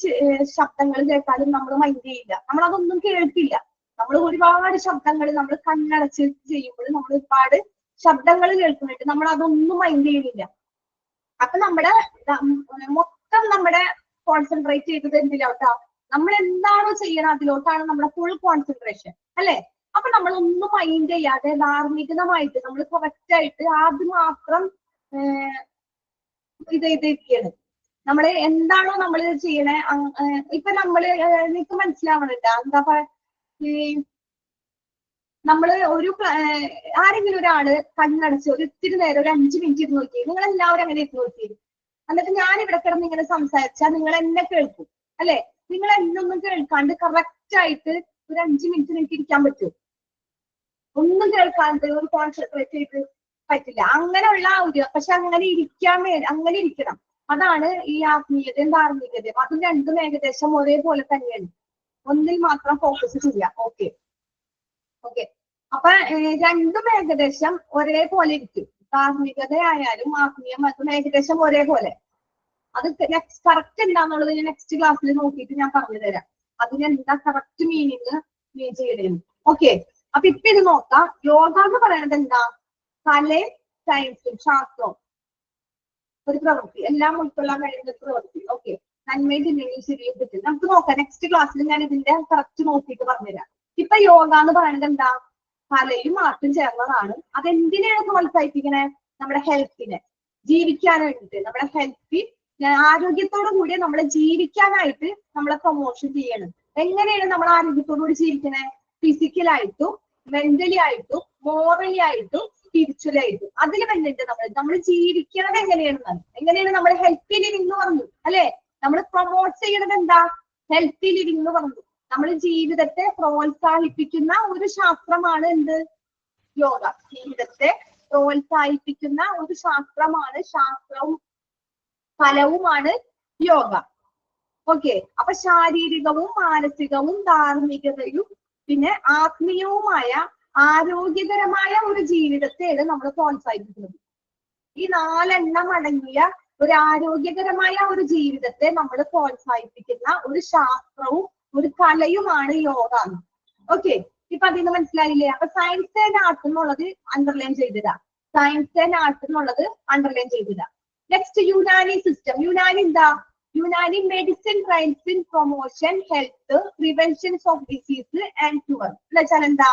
ശബ്ദങ്ങൾ കേട്ടാലും നമ്മൾ മൈൻഡ് ചെയ്യില്ല, നമ്മൾ അതൊന്നും കേൾക്കില്ല. നമ്മൾ ഒരുപാട് ശബ്ദങ്ങൾ നമ്മൾ കണ്ണടച്ച് ചെയ്യുമ്പോൾ നമ്മൾ ഒരുപാട് ശബ്ദങ്ങൾ കേൾക്കുന്നുണ്ട്, നമ്മൾ അതൊന്നും മൈൻഡ് ചെയ്യുന്നില്ല. അപ്പൊ നമ്മുടെ മൊത്തം നമ്മുടെ കോൺസെൻട്രേറ്റ് ചെയ്തത് എന്തിലോട്ടാ? നമ്മൾ എന്താണോ ചെയ്യണം അതിലോട്ടാണ് നമ്മുടെ ഫുൾ കോൺസെൻട്രേഷൻ അല്ലെ. അപ്പൊ നമ്മൾ ഒന്നും മൈൻഡ് ചെയ്യാതെ ധാർമ്മികമായിട്ട് നമ്മൾ കറക്റ്റ് ആയിട്ട് അത് മാത്രം ഇരിക്കുകയാണ്. നമ്മള് എന്താണോ നമ്മൾ ചെയ്യണേ. ഇപ്പൊ നമ്മള് എനിക്ക് മനസ്സിലാവണില്ല എന്താ നമ്മള് ആരെങ്കിലും ഒരാള് കണ്ണടച്ച് ഒരു ഇത്തിരി നേരം ഒരു 5 മിനിറ്റ് ഇരുന്ന് നോക്കി. നിങ്ങൾ എല്ലാവരും അങ്ങനെ ഇരുന്ന് നോക്കി. എന്നിട്ട് ഞാൻ ഇവിടെ കിടന്ന് ഇങ്ങനെ സംസാരിച്ചാൽ നിങ്ങൾ എന്നെ കേൾക്കും അല്ലെ. നിങ്ങൾ എന്നൊന്നും കേൾക്കാണ്ട് കറക്റ്റ് ആയിട്ട് ഒരു 5 മിനിറ്റ് നിങ്ങൾക്ക് ഇരിക്കാൻ പറ്റും? ഒന്നും കേൾക്കാണ്ട് ഒരു കോൺസെൻട്രേറ്റ് ചെയ്ത് പറ്റില്ല. അങ്ങനെയുള്ള പക്ഷെ അങ്ങനെ അങ്ങനെ ഇരിക്കണം. അതാണ് ഈ ആത്മീയതയും ധാർമ്മികതയും. അതും രണ്ടും ഏകദേശം ഒരേപോലെ തന്നെയാണ്. ഒന്നിൽ മാത്രം ഫോക്കസ് ചെയ്യാം. ഓക്കെ. അപ്പൊ രണ്ടും ഏകദേശം ഒരേപോലെ ഇരിക്കും. ധാർമ്മികതയായാലും ആത്മീയം അതും ഏകദേശം ഒരേപോലെ. അത് കറക്റ്റ് എന്താന്നുള്ളത് ഞാൻ നെക്സ്റ്റ് ക്ലാസ്സിൽ നോക്കിയിട്ട് ഞാൻ പറഞ്ഞു തരാം. അതിനെന്താ കറക്റ്റ് മീനിങ് ചെയ്യണേന്ന്. ഓക്കെ. അപ്പൊ ഇപ്പൊ ഇത് നോക്കാം. യോഗ എന്ന് പറയുന്നത് എന്താ? കലയും സയൻസും ശാസ്ത്രവും ഒരു പ്രവൃത്തി, എല്ലാം ഉൾക്കൊള്ളാൻ കഴിയുന്ന പ്രവൃത്തി. ഓക്കെ. നന്മയില്ലെങ്കിൽ ശരിയും പറ്റും. നമുക്ക് നോക്കാം. നെക്സ്റ്റ് ക്ലാസ്സിൽ ഞാൻ ഇതിന്റെ കറക്റ്റ് നോക്കിയിട്ട് പറഞ്ഞുതരാം. ഇപ്പൊ യോഗ എന്ന് പറയുന്നത് എന്താ? കലയും ആർട്ടും ചേർന്നതാണ്. അതെന്തിനാണ് പ്രോത്സാഹിപ്പിക്കണേ? നമ്മുടെ ഹെൽത്തിനെ, ജീവിക്കാൻ വേണ്ടിയിട്ട്, നമ്മുടെ ഹെൽത്തി ആരോഗ്യത്തോടു കൂടി നമ്മളെ ജീവിക്കാനായിട്ട് നമ്മളെ പ്രൊമോഷൻ ചെയ്യണം. എങ്ങനെയാണ് നമ്മൾ ആരോഗ്യത്തോടു കൂടി ജീവിക്കണേ? ഫിസിക്കലായിട്ടും മെന്റലി ആയിട്ടും മോറലി ആയിട്ടും സ്പിരിച്വലി ആയിട്ടും. അതിൽ വന്നിട്ട് നമ്മൾ ജീവിക്കണത് എങ്ങനെയാണ് നമ്മൾ ഹെൽത്തി ലിവിംഗ് എന്ന് പറഞ്ഞു അല്ലെ. നമ്മൾ പ്രൊമോട്ട് ചെയ്യണത് എന്താ? ഹെൽത്തി ലിവിംഗ് എന്ന് പറഞ്ഞു. നമ്മൾ ജീവിതത്തെ പ്രോത്സാഹിപ്പിക്കുന്ന ഒരു ശാസ്ത്രമാണ് എന്ത്? യോഗ. ജീവിതത്തെ പ്രോത്സാഹിപ്പിക്കുന്ന ഒരു ശാസ്ത്രമാണ്, ശാസ്ത്രവും ഫലവുമാണ് യോഗ. ഓക്കെ. അപ്പൊ ശാരീരികവും മാനസികവും ധാർമ്മികതയും പിന്നെ ആത്മീയവുമായ ആരോഗ്യകരമായ ഒരു ജീവിതത്തെയാണ് നമ്മൾ പ്രോത്സാഹിപ്പിക്കുന്നത്. ഈ 4 അടങ്ങിയ ഒരു ആരോഗ്യകരമായ ഒരു ജീവിതത്തെ നമ്മൾ പ്രോത്സാഹിപ്പിക്കുന്ന ഒരു ശാസ്ത്രവും ഒരു കലയുമാണ് യോഗ. ഓക്കെ. ഇപ്പൊ അതിന് മനസ്സിലായില്ലേ? അപ്പൊ സയൻസ് ആൻഡ് ആർട്ട് എന്നുള്ളത് അണ്ടർലൈൻ ചെയ്തിടാ. സയൻസ് ആൻഡ് ആർട്ട് എന്നുള്ളത് അണ്ടർലൈൻ ചെയ്തിടാ. Next Unani system. യുനാനി എന്താ? Unani medicine trials in promotion health preventions of disease and cure. എന്ന് വെച്ചാൽ എന്താ?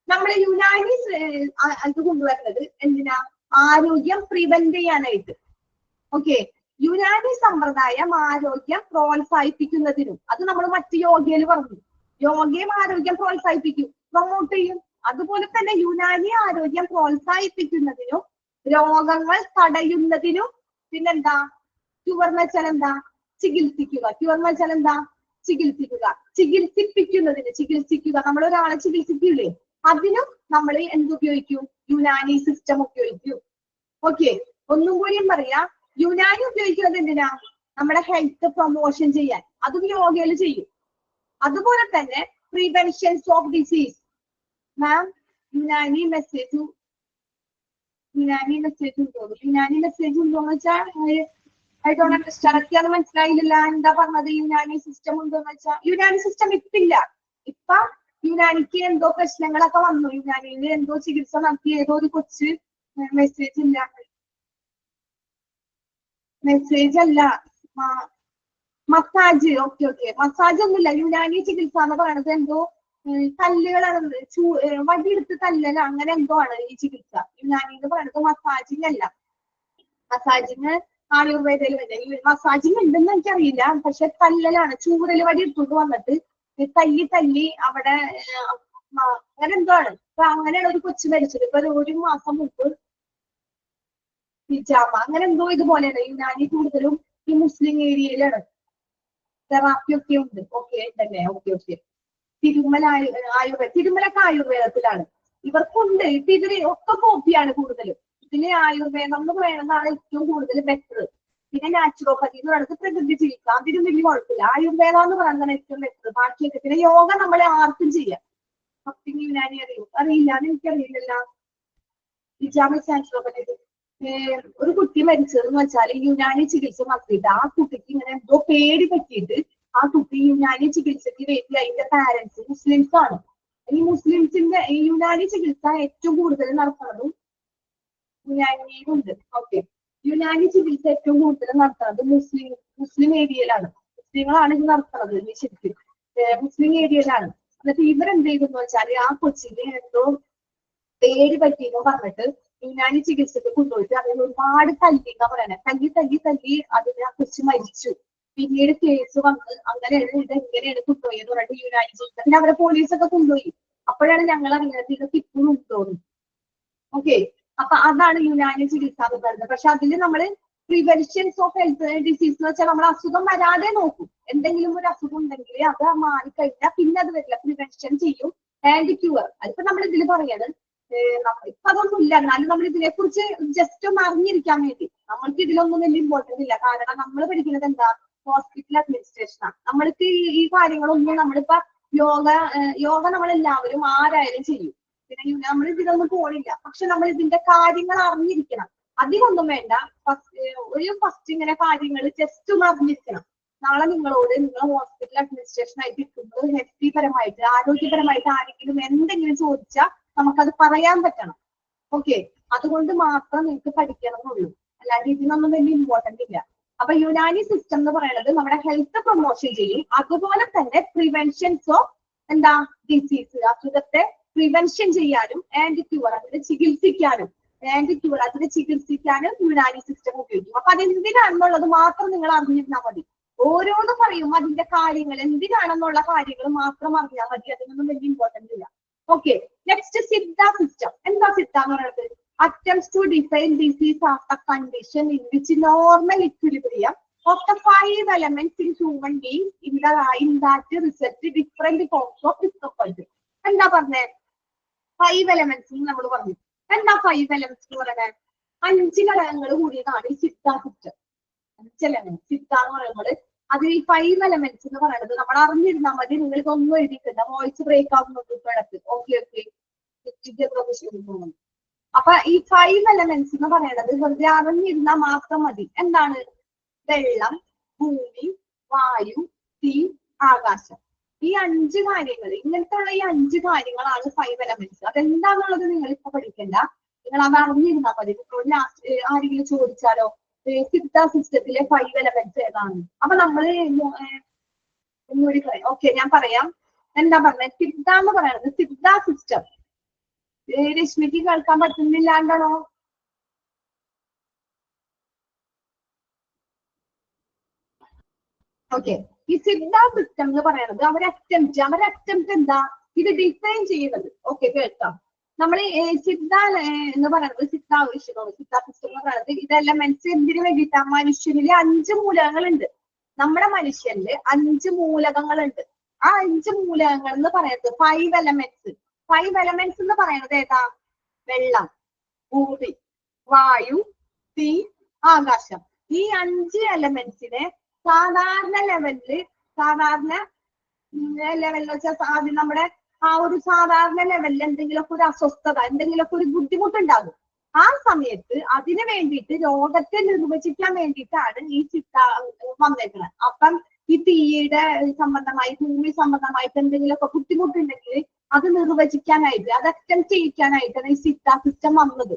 നമ്മള് യുനാനി അത് കൊണ്ടുവരുന്നത് എന്തിനാ? ആരോഗ്യം പ്രിവെന്റ് ചെയ്യാനായിട്ട്. ഓക്കെ. യുനാനി സമ്പ്രദായം ആരോഗ്യം പ്രോത്സാഹിപ്പിക്കുന്നതിനും, അത് നമ്മൾ മറ്റു യോഗയിൽ പറഞ്ഞു. യോഗയും ആരോഗ്യം പ്രോത്സാഹിപ്പിക്കും, പ്രൊമോട്ട് ചെയ്യും. അതുപോലെ തന്നെ യുനാനി ആരോഗ്യം പ്രോത്സാഹിപ്പിക്കുന്നതിനും രോഗങ്ങൾ തടയുന്നതിനും പിന്നെന്താ? ക്യൂർ എന്ന് വെച്ചാൽ എന്താ? ചികിത്സിക്കുക. ക്യൂർ എന്ന് വെച്ചാൽ എന്താ? ചികിത്സിക്കുക. ചികിത്സിക്കുക. നമ്മൾ ഒരാളെ ചികിത്സിക്കൂലേ, അതിനും നമ്മൾ എന്തുപയോഗിക്കും? യുനാനി സിസ്റ്റം ഉപയോഗിക്കും. ഓക്കെ. ഒന്നും കൂടിയും പറയാ. യുനാനി ഉപയോഗിക്കുന്നത് എന്തിനാ? നമ്മുടെ ഹെൽത്ത് പ്രൊമോഷൻ ചെയ്യാൻ. അതും യോഗയിൽ ചെയ്യും. അതുപോലെ തന്നെ preventions of disease. Ma'am Unani message ഉണ്ടോന്ന് വെച്ചാൽ ഐ ഡോണ്ട് അണ്ടർസ്റ്റാൻഡ്. അത് മനസ്സിലായില്ല. എന്താ പറഞ്ഞത്? യുനാനി സിസ്റ്റം ഉണ്ടോന്ന് വെച്ചാൽ യുനാനി സിസ്റ്റം ഇപ്പില്ല. ഇപ്പൊ യുനാനിക്ക് എന്തോ പ്രശ്നങ്ങളൊക്കെ വന്നു. യുനാനിയിൽ എന്തോ ചികിത്സ നടത്തി ഏതോ ഒരു കൊച്ച് മെസ്സേജ് അല്ല മസാജ്. ഓക്കെ. മസാജ് ഒന്നുമില്ല. യുനാനി ചികിത്സ എന്ന് പറയുന്നത് എന്തോ കല്ലുകളാണ്, വടിയെടുത്ത് കല്ലല, അങ്ങനെ എന്തോ ആണ് ഈ ചികിത്സ. യുനാനി എന്ന് പറയുന്നത് മസാജിങ് അല്ല. മസാജിങ് ആയുർവേദയിൽ വരെ മസാജിങ് ഉണ്ടെന്ന് എനിക്കറിയില്ല. പക്ഷെ കല്ലലാണ്. ചൂരൽ വടി എടുത്തോണ്ട് വന്നിട്ട് തല്ലി അവിടെ അങ്ങനെ എന്തോ ആണ്. അപ്പൊ അങ്ങനെയാണ് ഒരു കൊച്ചു മരിച്ചത്. ഇപ്പൊ 1 മാസം മുമ്പ് ഹിജാമ അങ്ങനെ എന്തോ ഇതുപോലെയാണ്. യുനാനി കൂടുതലും ഈ മുസ്ലിം ഏരിയയിലാണ്. തെറാപ്പി ഒക്കെ ഉണ്ട്. ഓക്കെ തന്നെ. ഓക്കെ. തിരുമലൊക്കെ ആയുർവേദത്തിലാണ്. ഇവർക്കുണ്ട്. ഇപ്പൊ ഇതിന് ഒക്കെ കോപ്പിയാണ് കൂടുതലും. ഇതിന് ആയുർവേദം എന്ന് പറയുന്നതാണ് ഏറ്റവും കൂടുതൽ ബെറ്റർ. പിന്നെ നാച്ചുറോപ്പതി എന്ന് പറയുന്നത് പ്രകൃതി ചികിത്സ. അതിനും വലിയ കുഴപ്പമില്ല. ആയുർവേദം എന്ന് പറയുന്നതാണ് ഏറ്റവും ബെറ്റർ. ബാക്കിയൊക്കെ പിന്നെ യോഗ നമ്മളെ ആർക്കും ചെയ്യാം. ഭക്തിന് യുനാനി അറിയില്ല. അത് എനിക്കറിയില്ലല്ലോ. ഹിജാമ നാച്ചുറോപ്പതി. ഒരു കുട്ടി മരിച്ചതെന്ന് വെച്ചാൽ യുനാനി ചികിത്സ നടത്തിയിട്ട് ആ കുട്ടിക്ക് ഇങ്ങനെ എന്തോ പേടി പറ്റിയിട്ട് ആ കുട്ടി യുനാനി ചികിത്സയ്ക്ക് വേണ്ടി അതിന്റെ പാരന്റ്സ് മുസ്ലിംസ് ആണ്. ഈ മുസ്ലിംസിന്റെ ഈ യുനാനി ചികിത്സ ഏറ്റവും കൂടുതൽ നടത്തുന്നതും യുനാനിയിലുണ്ട്. ഓക്കെ. യുനാനി ചികിത്സ ഏറ്റവും കൂടുതൽ നടത്തുന്നത് മുസ്ലിം ഏരിയയിലാണ്. മുസ്ലിങ്ങളാണ് ഇത് നടത്തുന്നത് ശരിക്കും. മുസ്ലിം ഏരിയയിലാണ്. എന്നിട്ട് ഇവരെന്ത് ചെയ്തെന്ന് വെച്ചാൽ ആ കൊച്ചിന് എന്തോ പേര് പറ്റിയെന്നോ പറഞ്ഞിട്ട് യുനാനി ചികിത്സക്ക് കൊണ്ടുപോയിട്ട് അതിന് ഒരുപാട് തല്ലിന്നാ പറയണേ. തല്ലി അതിന് ആ കൊച്ചു മരിച്ചു. പിന്നീട് കേസ് വന്ന് അങ്ങനെയാണ് ഇത് എങ്ങനെയാണ് കൊണ്ടുപോയെന്ന് പറഞ്ഞിട്ട് യുനാനി ചികിത്സ പിന്നെ അവരെ പോലീസൊക്കെ കൊണ്ടുപോയി. അപ്പോഴാണ് ഞങ്ങൾ അറിയുന്നത് ഇതൊക്കെ ഇപ്പോഴും ഉണ്ടോന്ന്. ഓക്കെ, അപ്പൊ അതാണ് യുനാനി ചികിത്സ എന്ന് പറയുന്നത്. പക്ഷെ അതിൽ നമ്മള് പ്രിവെൻഷൻസ് ഓഫ് ഹെൽത്ത് ഡിസീസ് എന്ന് വെച്ചാൽ നമ്മൾ അസുഖം വരാതെ നോക്കും. എന്തെങ്കിലും ഒരു അസുഖം ഉണ്ടെങ്കിൽ അത് മാറിക്കഴിഞ്ഞാൽ പിന്നെ അത് വരില്ല, പ്രിവെൻഷൻ ചെയ്യും. ആൻഡ് ക്യൂർ അതിപ്പോ നമ്മൾ ഇതിൽ പറയാണ് ഇപ്പൊ അതൊന്നും ഇല്ല. എന്നാലും നമ്മൾ ഇതിനെ കുറിച്ച് ജസ്റ്റ് ഒന്ന് അറിഞ്ഞിരിക്കാൻ വേണ്ടി നമ്മൾക്ക് ഇതിലൊന്നും വലിയ ഇമ്പോർട്ടൻസ് ഇല്ല. കാരണം നമ്മൾ പഠിക്കുന്നത് എന്താ, ഹോസ്പിറ്റൽ അഡ്മിനിസ്ട്രേഷനാണ്. നമ്മൾക്ക് ഈ കാര്യങ്ങളൊന്നും നമ്മളിപ്പോ യോഗ നമ്മളെല്ലാവരും ആരായാലും ചെയ്യും. പിന്നെ നമ്മൾ ഇതിലൊന്നും പോണില്ല. പക്ഷെ നമ്മൾ ഇതിന്റെ കാര്യങ്ങൾ അറിഞ്ഞിരിക്കണം. അതിനൊന്നും വേണ്ട, ഫസ്റ്റ് ഇങ്ങനെ കാര്യങ്ങൾ ജസ്റ്റ് ഒന്ന് അറിഞ്ഞിരിക്കണം. നാളെ നിങ്ങളോട് നിങ്ങൾ ഹോസ്പിറ്റൽ അഡ്മിനിസ്ട്രേഷൻ ആയിട്ട് ഇരിക്കുമ്പോൾ ഹെൽത്തി പരമായിട്ട് ആരോഗ്യപരമായിട്ട് ആരെങ്കിലും എന്തെങ്കിലും ചോദിച്ചാൽ നമുക്കത് പറയാൻ പറ്റണം. ഓക്കെ, അതുകൊണ്ട് മാത്രം നിങ്ങൾക്ക് പഠിക്കണം എന്നുള്ളൂ. അല്ലാണ്ട് ഇതിനൊന്നും വലിയ ഇമ്പോർട്ടന്റ് ഇല്ല. അപ്പൊ യുനാനി സിസ്റ്റം എന്ന് പറയുന്നത് നമ്മുടെ ഹെൽത്ത് പ്രൊമോഷൻ ചെയ്യും. അതുപോലെ തന്നെ പ്രിവെൻഷൻസ് ഓഫ് ഡിസീസ്, അസുഖത്തെ പ്രിവെൻഷൻ ചെയ്യാനും ആൻഡ് ക്യൂർ അതിനെ ചികിത്സിക്കാനും യുനാനി സിസ്റ്റം ഉപയോഗിക്കും. അപ്പൊ അതെന്തിനാണെന്നുള്ളത് മാത്രം നിങ്ങൾ അറിഞ്ഞിരുന്നാൽ മതി. ഓരോന്ന് പറയും അതിന്റെ കാര്യങ്ങൾ എന്തിനാണെന്നുള്ള കാര്യങ്ങൾ മാത്രം അറിഞ്ഞാൽ മതി. അതിനൊന്നും വലിയ ഇമ്പോർട്ടൻസ് ഇല്ല. Okay, next Siddha system. എന്താ സിദ്ധ എന്ന് പറയുന്നത്? attempts to define disease as a condition in which normal equilibrium of the 5 elements in human beings in that result different forms of discomfort. എന്താ പറഞ്ഞേ? 5 elements നമ്മൾ പറഞ്ഞു. എന്താ 5 elements എന്ന് പറയുന്നത്? 5 ഘടകങ്ങൾ കൂടിയതാണ് ഈ സിദ്ധ സിസ്റ്റം. 5 elements സിദ്ധ എന്ന് പറയുന്നത് അത് ഈ 5 elements എന്ന് പറയുന്നത് നമ്മൾ അറിഞ്ഞിരുന്നാൽ മതി. നിങ്ങൾക്ക് ഒന്നും എഴുതിയിട്ടില്ല, വോയിസ് ബ്രേക്ക് ആവുന്നുണ്ട് ഇപ്പോഴത്തെ. ഓക്കെ, അപ്പൊ ഈ 5 elements എന്ന് പറയുന്നത് വെറുതെ അറിഞ്ഞിരുന്നാൽ മാത്രം മതി. എന്താണ്? വെള്ളം, ഭൂമി, വായു, തീ, ആകാശം. ഈ 5 കാര്യങ്ങൾ, ഇങ്ങനത്തെ ഈ 5 കാര്യങ്ങളാണ് 5 elements. അതെന്താന്നുള്ളത് നിങ്ങൾ ഇപ്പൊ പഠിക്കണ്ട, നിങ്ങൾ അത് അറിഞ്ഞിരുന്നാൽ മതി. ആരെങ്കിലും ചോദിച്ചാലോ സിദ്ധ സിസ്റ്റത്തിലെ 5 elements ഏതാണ്? അപ്പൊ നമ്മള് ഒന്നുകൂടി പറയാം. ഓക്കെ, ഞാൻ പറയാം. എന്താ പറഞ്ഞത്? സിദ്ധ എന്ന് പറയുന്നത് സിദ്ധ സിസ്റ്റം. രശ്മിക്ക് കേൾക്കാൻ പറ്റുന്നില്ലാണ്ടാണോ? ഓക്കെ, ഈ സിദ്ധ സിസ്റ്റം എന്ന് പറയുന്നത് അവരെ അറ്റംപ്റ്റ് എന്താ ഇത് ഡിഫൈൻ ചെയ്യുന്നത്. ഓക്കെ, കേൾക്കാം. നമ്മൾ സിദ്ധ എന്ന് പറയുന്നത് സിദ്ധ സിസ്റ്റം എന്ന് പറയുന്നത് ഇതെല്ലാം എന്തിനു വേണ്ടിയിട്ടാ? മനുഷ്യനില് 5 മൂലകങ്ങളുണ്ട്. നമ്മുടെ മനുഷ്യനില് 5 മൂലകങ്ങളുണ്ട്. ആ 5 മൂലകങ്ങൾ എന്ന് പറയുന്നത് 5 elements. 5 elements എന്ന് പറയുന്നത് ഏതാ? വെള്ളം, ഭൂമി, വായു, തീ, ആകാശം. ഈ 5 എലമെന്റ്സിനെ സാധാരണ ലെവലില് വെച്ചാൽ ആദ്യം നമ്മുടെ ആ ഒരു സാധാരണ ലെവലിൽ എന്തെങ്കിലുമൊക്കെ ഒരു അസ്വസ്ഥത, എന്തെങ്കിലുമൊക്കെ ഒരു ബുദ്ധിമുട്ടുണ്ടാകും. ആ സമയത്ത് അതിന് വേണ്ടിയിട്ട് രോഗത്തെ നിർവചിക്കാൻ വേണ്ടിയിട്ടാണ് ഈ ചിട്ട വന്നേക്കുന്നത്. അപ്പം ഈ തീയുടെ സംബന്ധമായി ഭൂമി സംബന്ധമായിട്ട് എന്തെങ്കിലുമൊക്കെ ബുദ്ധിമുട്ടുണ്ടെങ്കിൽ അത് നിർവചിക്കാനായിട്ട്, അത് അറ്റംപ്റ്റ് ചെയ്യിക്കാനായിട്ടാണ് ഈ സിദ്ധ സിസ്റ്റം വന്നത്.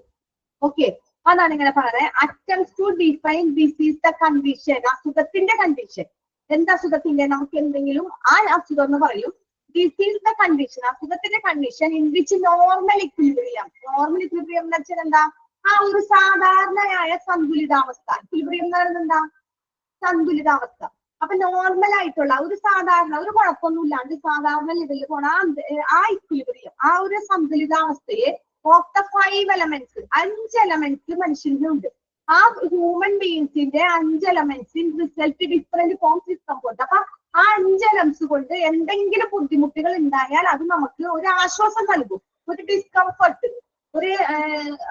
ഓക്കെ, അതാണ് ഇങ്ങനെ പറയുന്നത്. Attempt to define disease the condition, അസുഖത്തിന്റെ കണ്ടീഷൻ. എന്താ അസുഖത്തിന്റെ? നമുക്ക് എന്തെങ്കിലും ആ അസുഖം എന്ന് പറയും. ഡിസീസ് ദ കണ്ടീഷൻ, അസുഖത്തിന്റെ condition in which normal equilibrium. Normal equilibrium എന്ന് വെച്ചാൽ എന്താ? ആ ഒരു സാധാരണയായ സന്തുലിതാവസ്ഥ. ഇക്വിലിബ്രിയം എന്ന് പറയുന്നത് എന്താ? സന്തുലിതാവസ്ഥ. അപ്പൊ നോർമൽ ആയിട്ടുള്ള ഒരു സാധാരണ, ഒരു കുഴപ്പമൊന്നും ഇല്ലാണ്ട് സാധാരണ ലെവലിൽ പോണ ആ ഇക്വിലിബ്രിയം, ആ ഒരു സന്തുലിതാവസ്ഥയെ ഓഫ് ദ 5 elements, 5 elements മനുഷ്യനുണ്ട്. ആ ഹ്യൂമൻ ബീയിങ്സിന്റെ 5 elements result different forms discomfort. അപ്പൊ ആ 5 elements കൊണ്ട് എന്തെങ്കിലും ബുദ്ധിമുട്ടുകൾ ഉണ്ടായാൽ അത് നമുക്ക് ഒരു ആശ്വാസം നൽകും, ഒരു ഡിസ്കംഫർട്ട്, ഒരു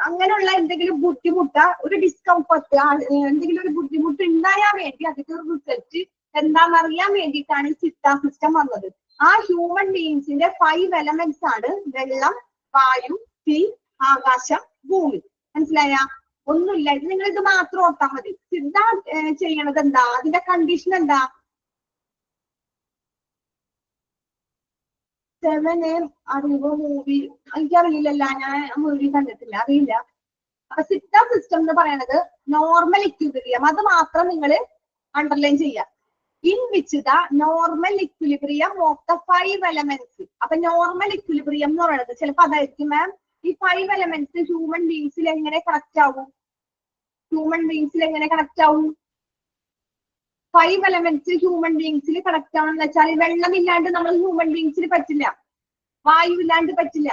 അങ്ങനെയുള്ള എന്തെങ്കിലും ബുദ്ധിമുട്ട്, ഒരു ഡിസ്കംഫർട്ട്, എന്തെങ്കിലും ഒരു ബുദ്ധിമുട്ട് ഉണ്ടായാൽ വേണ്ടി അതിന്റെ ഒരു റിസൾട്ട് എന്താണെന്നറിയാൻ വേണ്ടിയിട്ടാണ് ഈ സിദ്ധ സിസ്റ്റം വന്നത്. ആ ഹ്യൂമൻ ബീയിങ്സിന്റെ 5 elements ആണ് വെള്ളം, വായു, തീ, ആകാശം, ഭൂമി. മനസ്സിലായ? ഒന്നുമില്ല, ഇത് നിങ്ങൾ ഇത് മാത്രം ഓർത്താൽ മതി. സിദ്ധ ചെയ്യണത് എന്താ? അതിന്റെ കണ്ടീഷൻ എന്താ? 7 അറിവ് മൂവി എനിക്കറിയില്ലല്ല, ഞാൻ മൂവി കണ്ടിട്ടില്ല, അറിയില്ല. അപ്പൊ സിദ്ധ സിസ്റ്റം എന്ന് പറയുന്നത് നോർമൽ ഇക്വിലിബ്രിയം, അത് മാത്രം നിങ്ങൾ അണ്ടർലൈൻ ചെയ്യാം. in which the normal equilibrium of the 5 elements. അപ്പൊ നോർമൽ ഇക്വിലിബ്രിയം എന്ന് പറയുന്നത് ചിലപ്പോ അതായിരിക്കും മാം. ഈ 5 elements ഹ്യൂമൻ ബീങ്സിൽ എങ്ങനെ കണക്ട് ആവും? ഹ്യൂമൻ ബീങ്സിൽ എങ്ങനെ കണക്ട് ആവും? 5 elements ഹ്യൂമൻ ബീങ്സിൽ കണക്ട് ആവണമെന്ന് വെച്ചാൽ വെള്ളം ഇല്ലാണ്ട് നമ്മൾ ഹ്യൂമൻ ബീങ്സിൽ പറ്റില്ല, വായു ഇല്ലാണ്ട് പറ്റില്ല,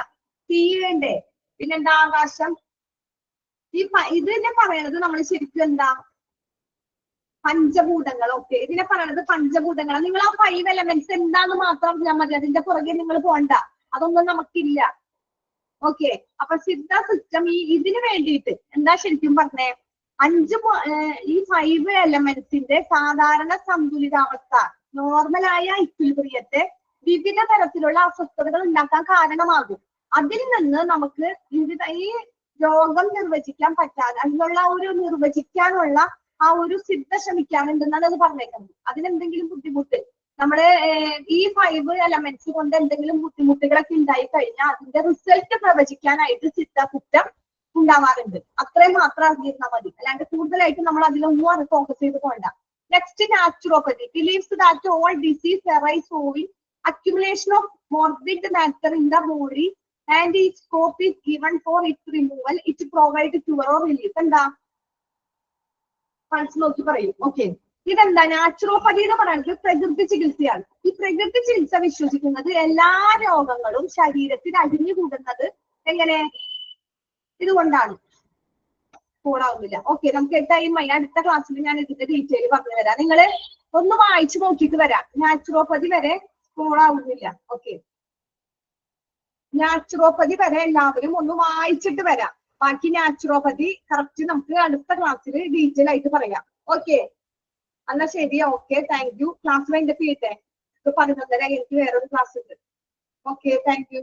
തീ വേണ്ടേ, പിന്നെന്താ ആകാശം. ഇത് തന്നെ പറയണത് നമ്മൾ ശരിക്കും എന്താ പഞ്ചഭൂതങ്ങൾ. ഓക്കെ, ഇതിനെ പറയണത് പഞ്ചഭൂതങ്ങൾ. നിങ്ങൾ ആ 5 elements എന്താന്ന് മാത്രം അറിഞ്ഞാൽ മതി, അതിന്റെ പുറകെ നിങ്ങൾ പോണ്ട, അതൊന്നും നമുക്കില്ല. ഓക്കെ, അപ്പൊ സിദ്ധ സിസ്റ്റം ഇതിന് വേണ്ടിയിട്ട് എന്താ ശരിക്കും പറഞ്ഞേ, ഈ 5 elementsന്റെ സാധാരണ സന്തുലിതാവസ്ഥ, നോർമലായ ഇക്വിലിബ്രിയത്തെ വിവിധ തരത്തിലുള്ള അസ്വസ്ഥതകൾ ഉണ്ടാക്കാൻ കാരണമാകും. അതിൽ നിന്ന് നമുക്ക് ഈ രോഗം നിർവചിക്കാൻ പറ്റാതെ അതിനുള്ള ഒരു നിർവചിക്കാനുള്ള ആ ഒരു സിദ്ധ ശ്രമിക്കാനുണ്ടെന്നാണ് അത് പറഞ്ഞേക്കുന്നത്. അതിനെന്തെങ്കിലും ബുദ്ധിമുട്ട് നമ്മുടെ ഈ 5 elements കൊണ്ട് എന്തെങ്കിലും ബുദ്ധിമുട്ടുകളൊക്കെ ഉണ്ടായി കഴിഞ്ഞാൽ അതിന്റെ റിസൾട്ട് പ്രവചിക്കാനായിട്ട് സിദ്ധ കുറ്റം ഉണ്ടാവാറുണ്ട്. അത്രയും മാത്രം അറിഞ്ഞിരുന്നാൽ മതി, അല്ലാണ്ട് കൂടുതലായിട്ട് നമ്മൾ അതിലൊന്നും അത് ഫോക്കസ് ചെയ്ത് പോകണ്ട. Next, naturopathy believes that all disease arise owing accumulation of morbid matter in the body and its scope is given for its removal. It provides cure or relief. എന്താ മനസ്സിൽ നോക്കി പറയും. ഓക്കെ, ഇതെന്താ നാച്ചുറോപ്പതി എന്ന് പറയുന്നത് പ്രകൃതി ചികിത്സയാണ്. ഈ പ്രകൃതി ചികിത്സ വിശ്വസിക്കുന്നത് എല്ലാ രോഗങ്ങളും ശരീരത്തിൽ അടിഞ്ഞുകൂടുന്നത് എങ്ങനെ, ഇതുകൊണ്ടാണ്. കൂടാവുന്നില്ല. ഓക്കെ, നമുക്ക് ടൈമായി. അടുത്ത ക്ലാസ്സിൽ ഞാൻ ഇതിന്റെ ഡീറ്റെയിൽ പറഞ്ഞു തരാം. നിങ്ങൾ ഒന്ന് വായിച്ചു നോക്കിയിട്ട് വരാം. നാച്ചുറോപ്പതി വരെ കൂടാവുന്നില്ല. ഓക്കെ, നാച്ചുറോപ്പതി വരെ എല്ലാവരും ഒന്ന് വായിച്ചിട്ട് വരാം. ബാക്കി നാച്ചുറോപ്പതി കറക്റ്റ് നമുക്ക് അടുത്ത ക്ലാസ്സിൽ ഡീറ്റെയിൽ ആയിട്ട് പറയാം. ഓക്കെ, എന്നാ ശരി. Okay, thank you. Class wind up ചെയ്യട്ടെ. 11:30 എനിക്ക് വേറൊരു ക്ലാസ് ഉണ്ട്. Okay, thank you.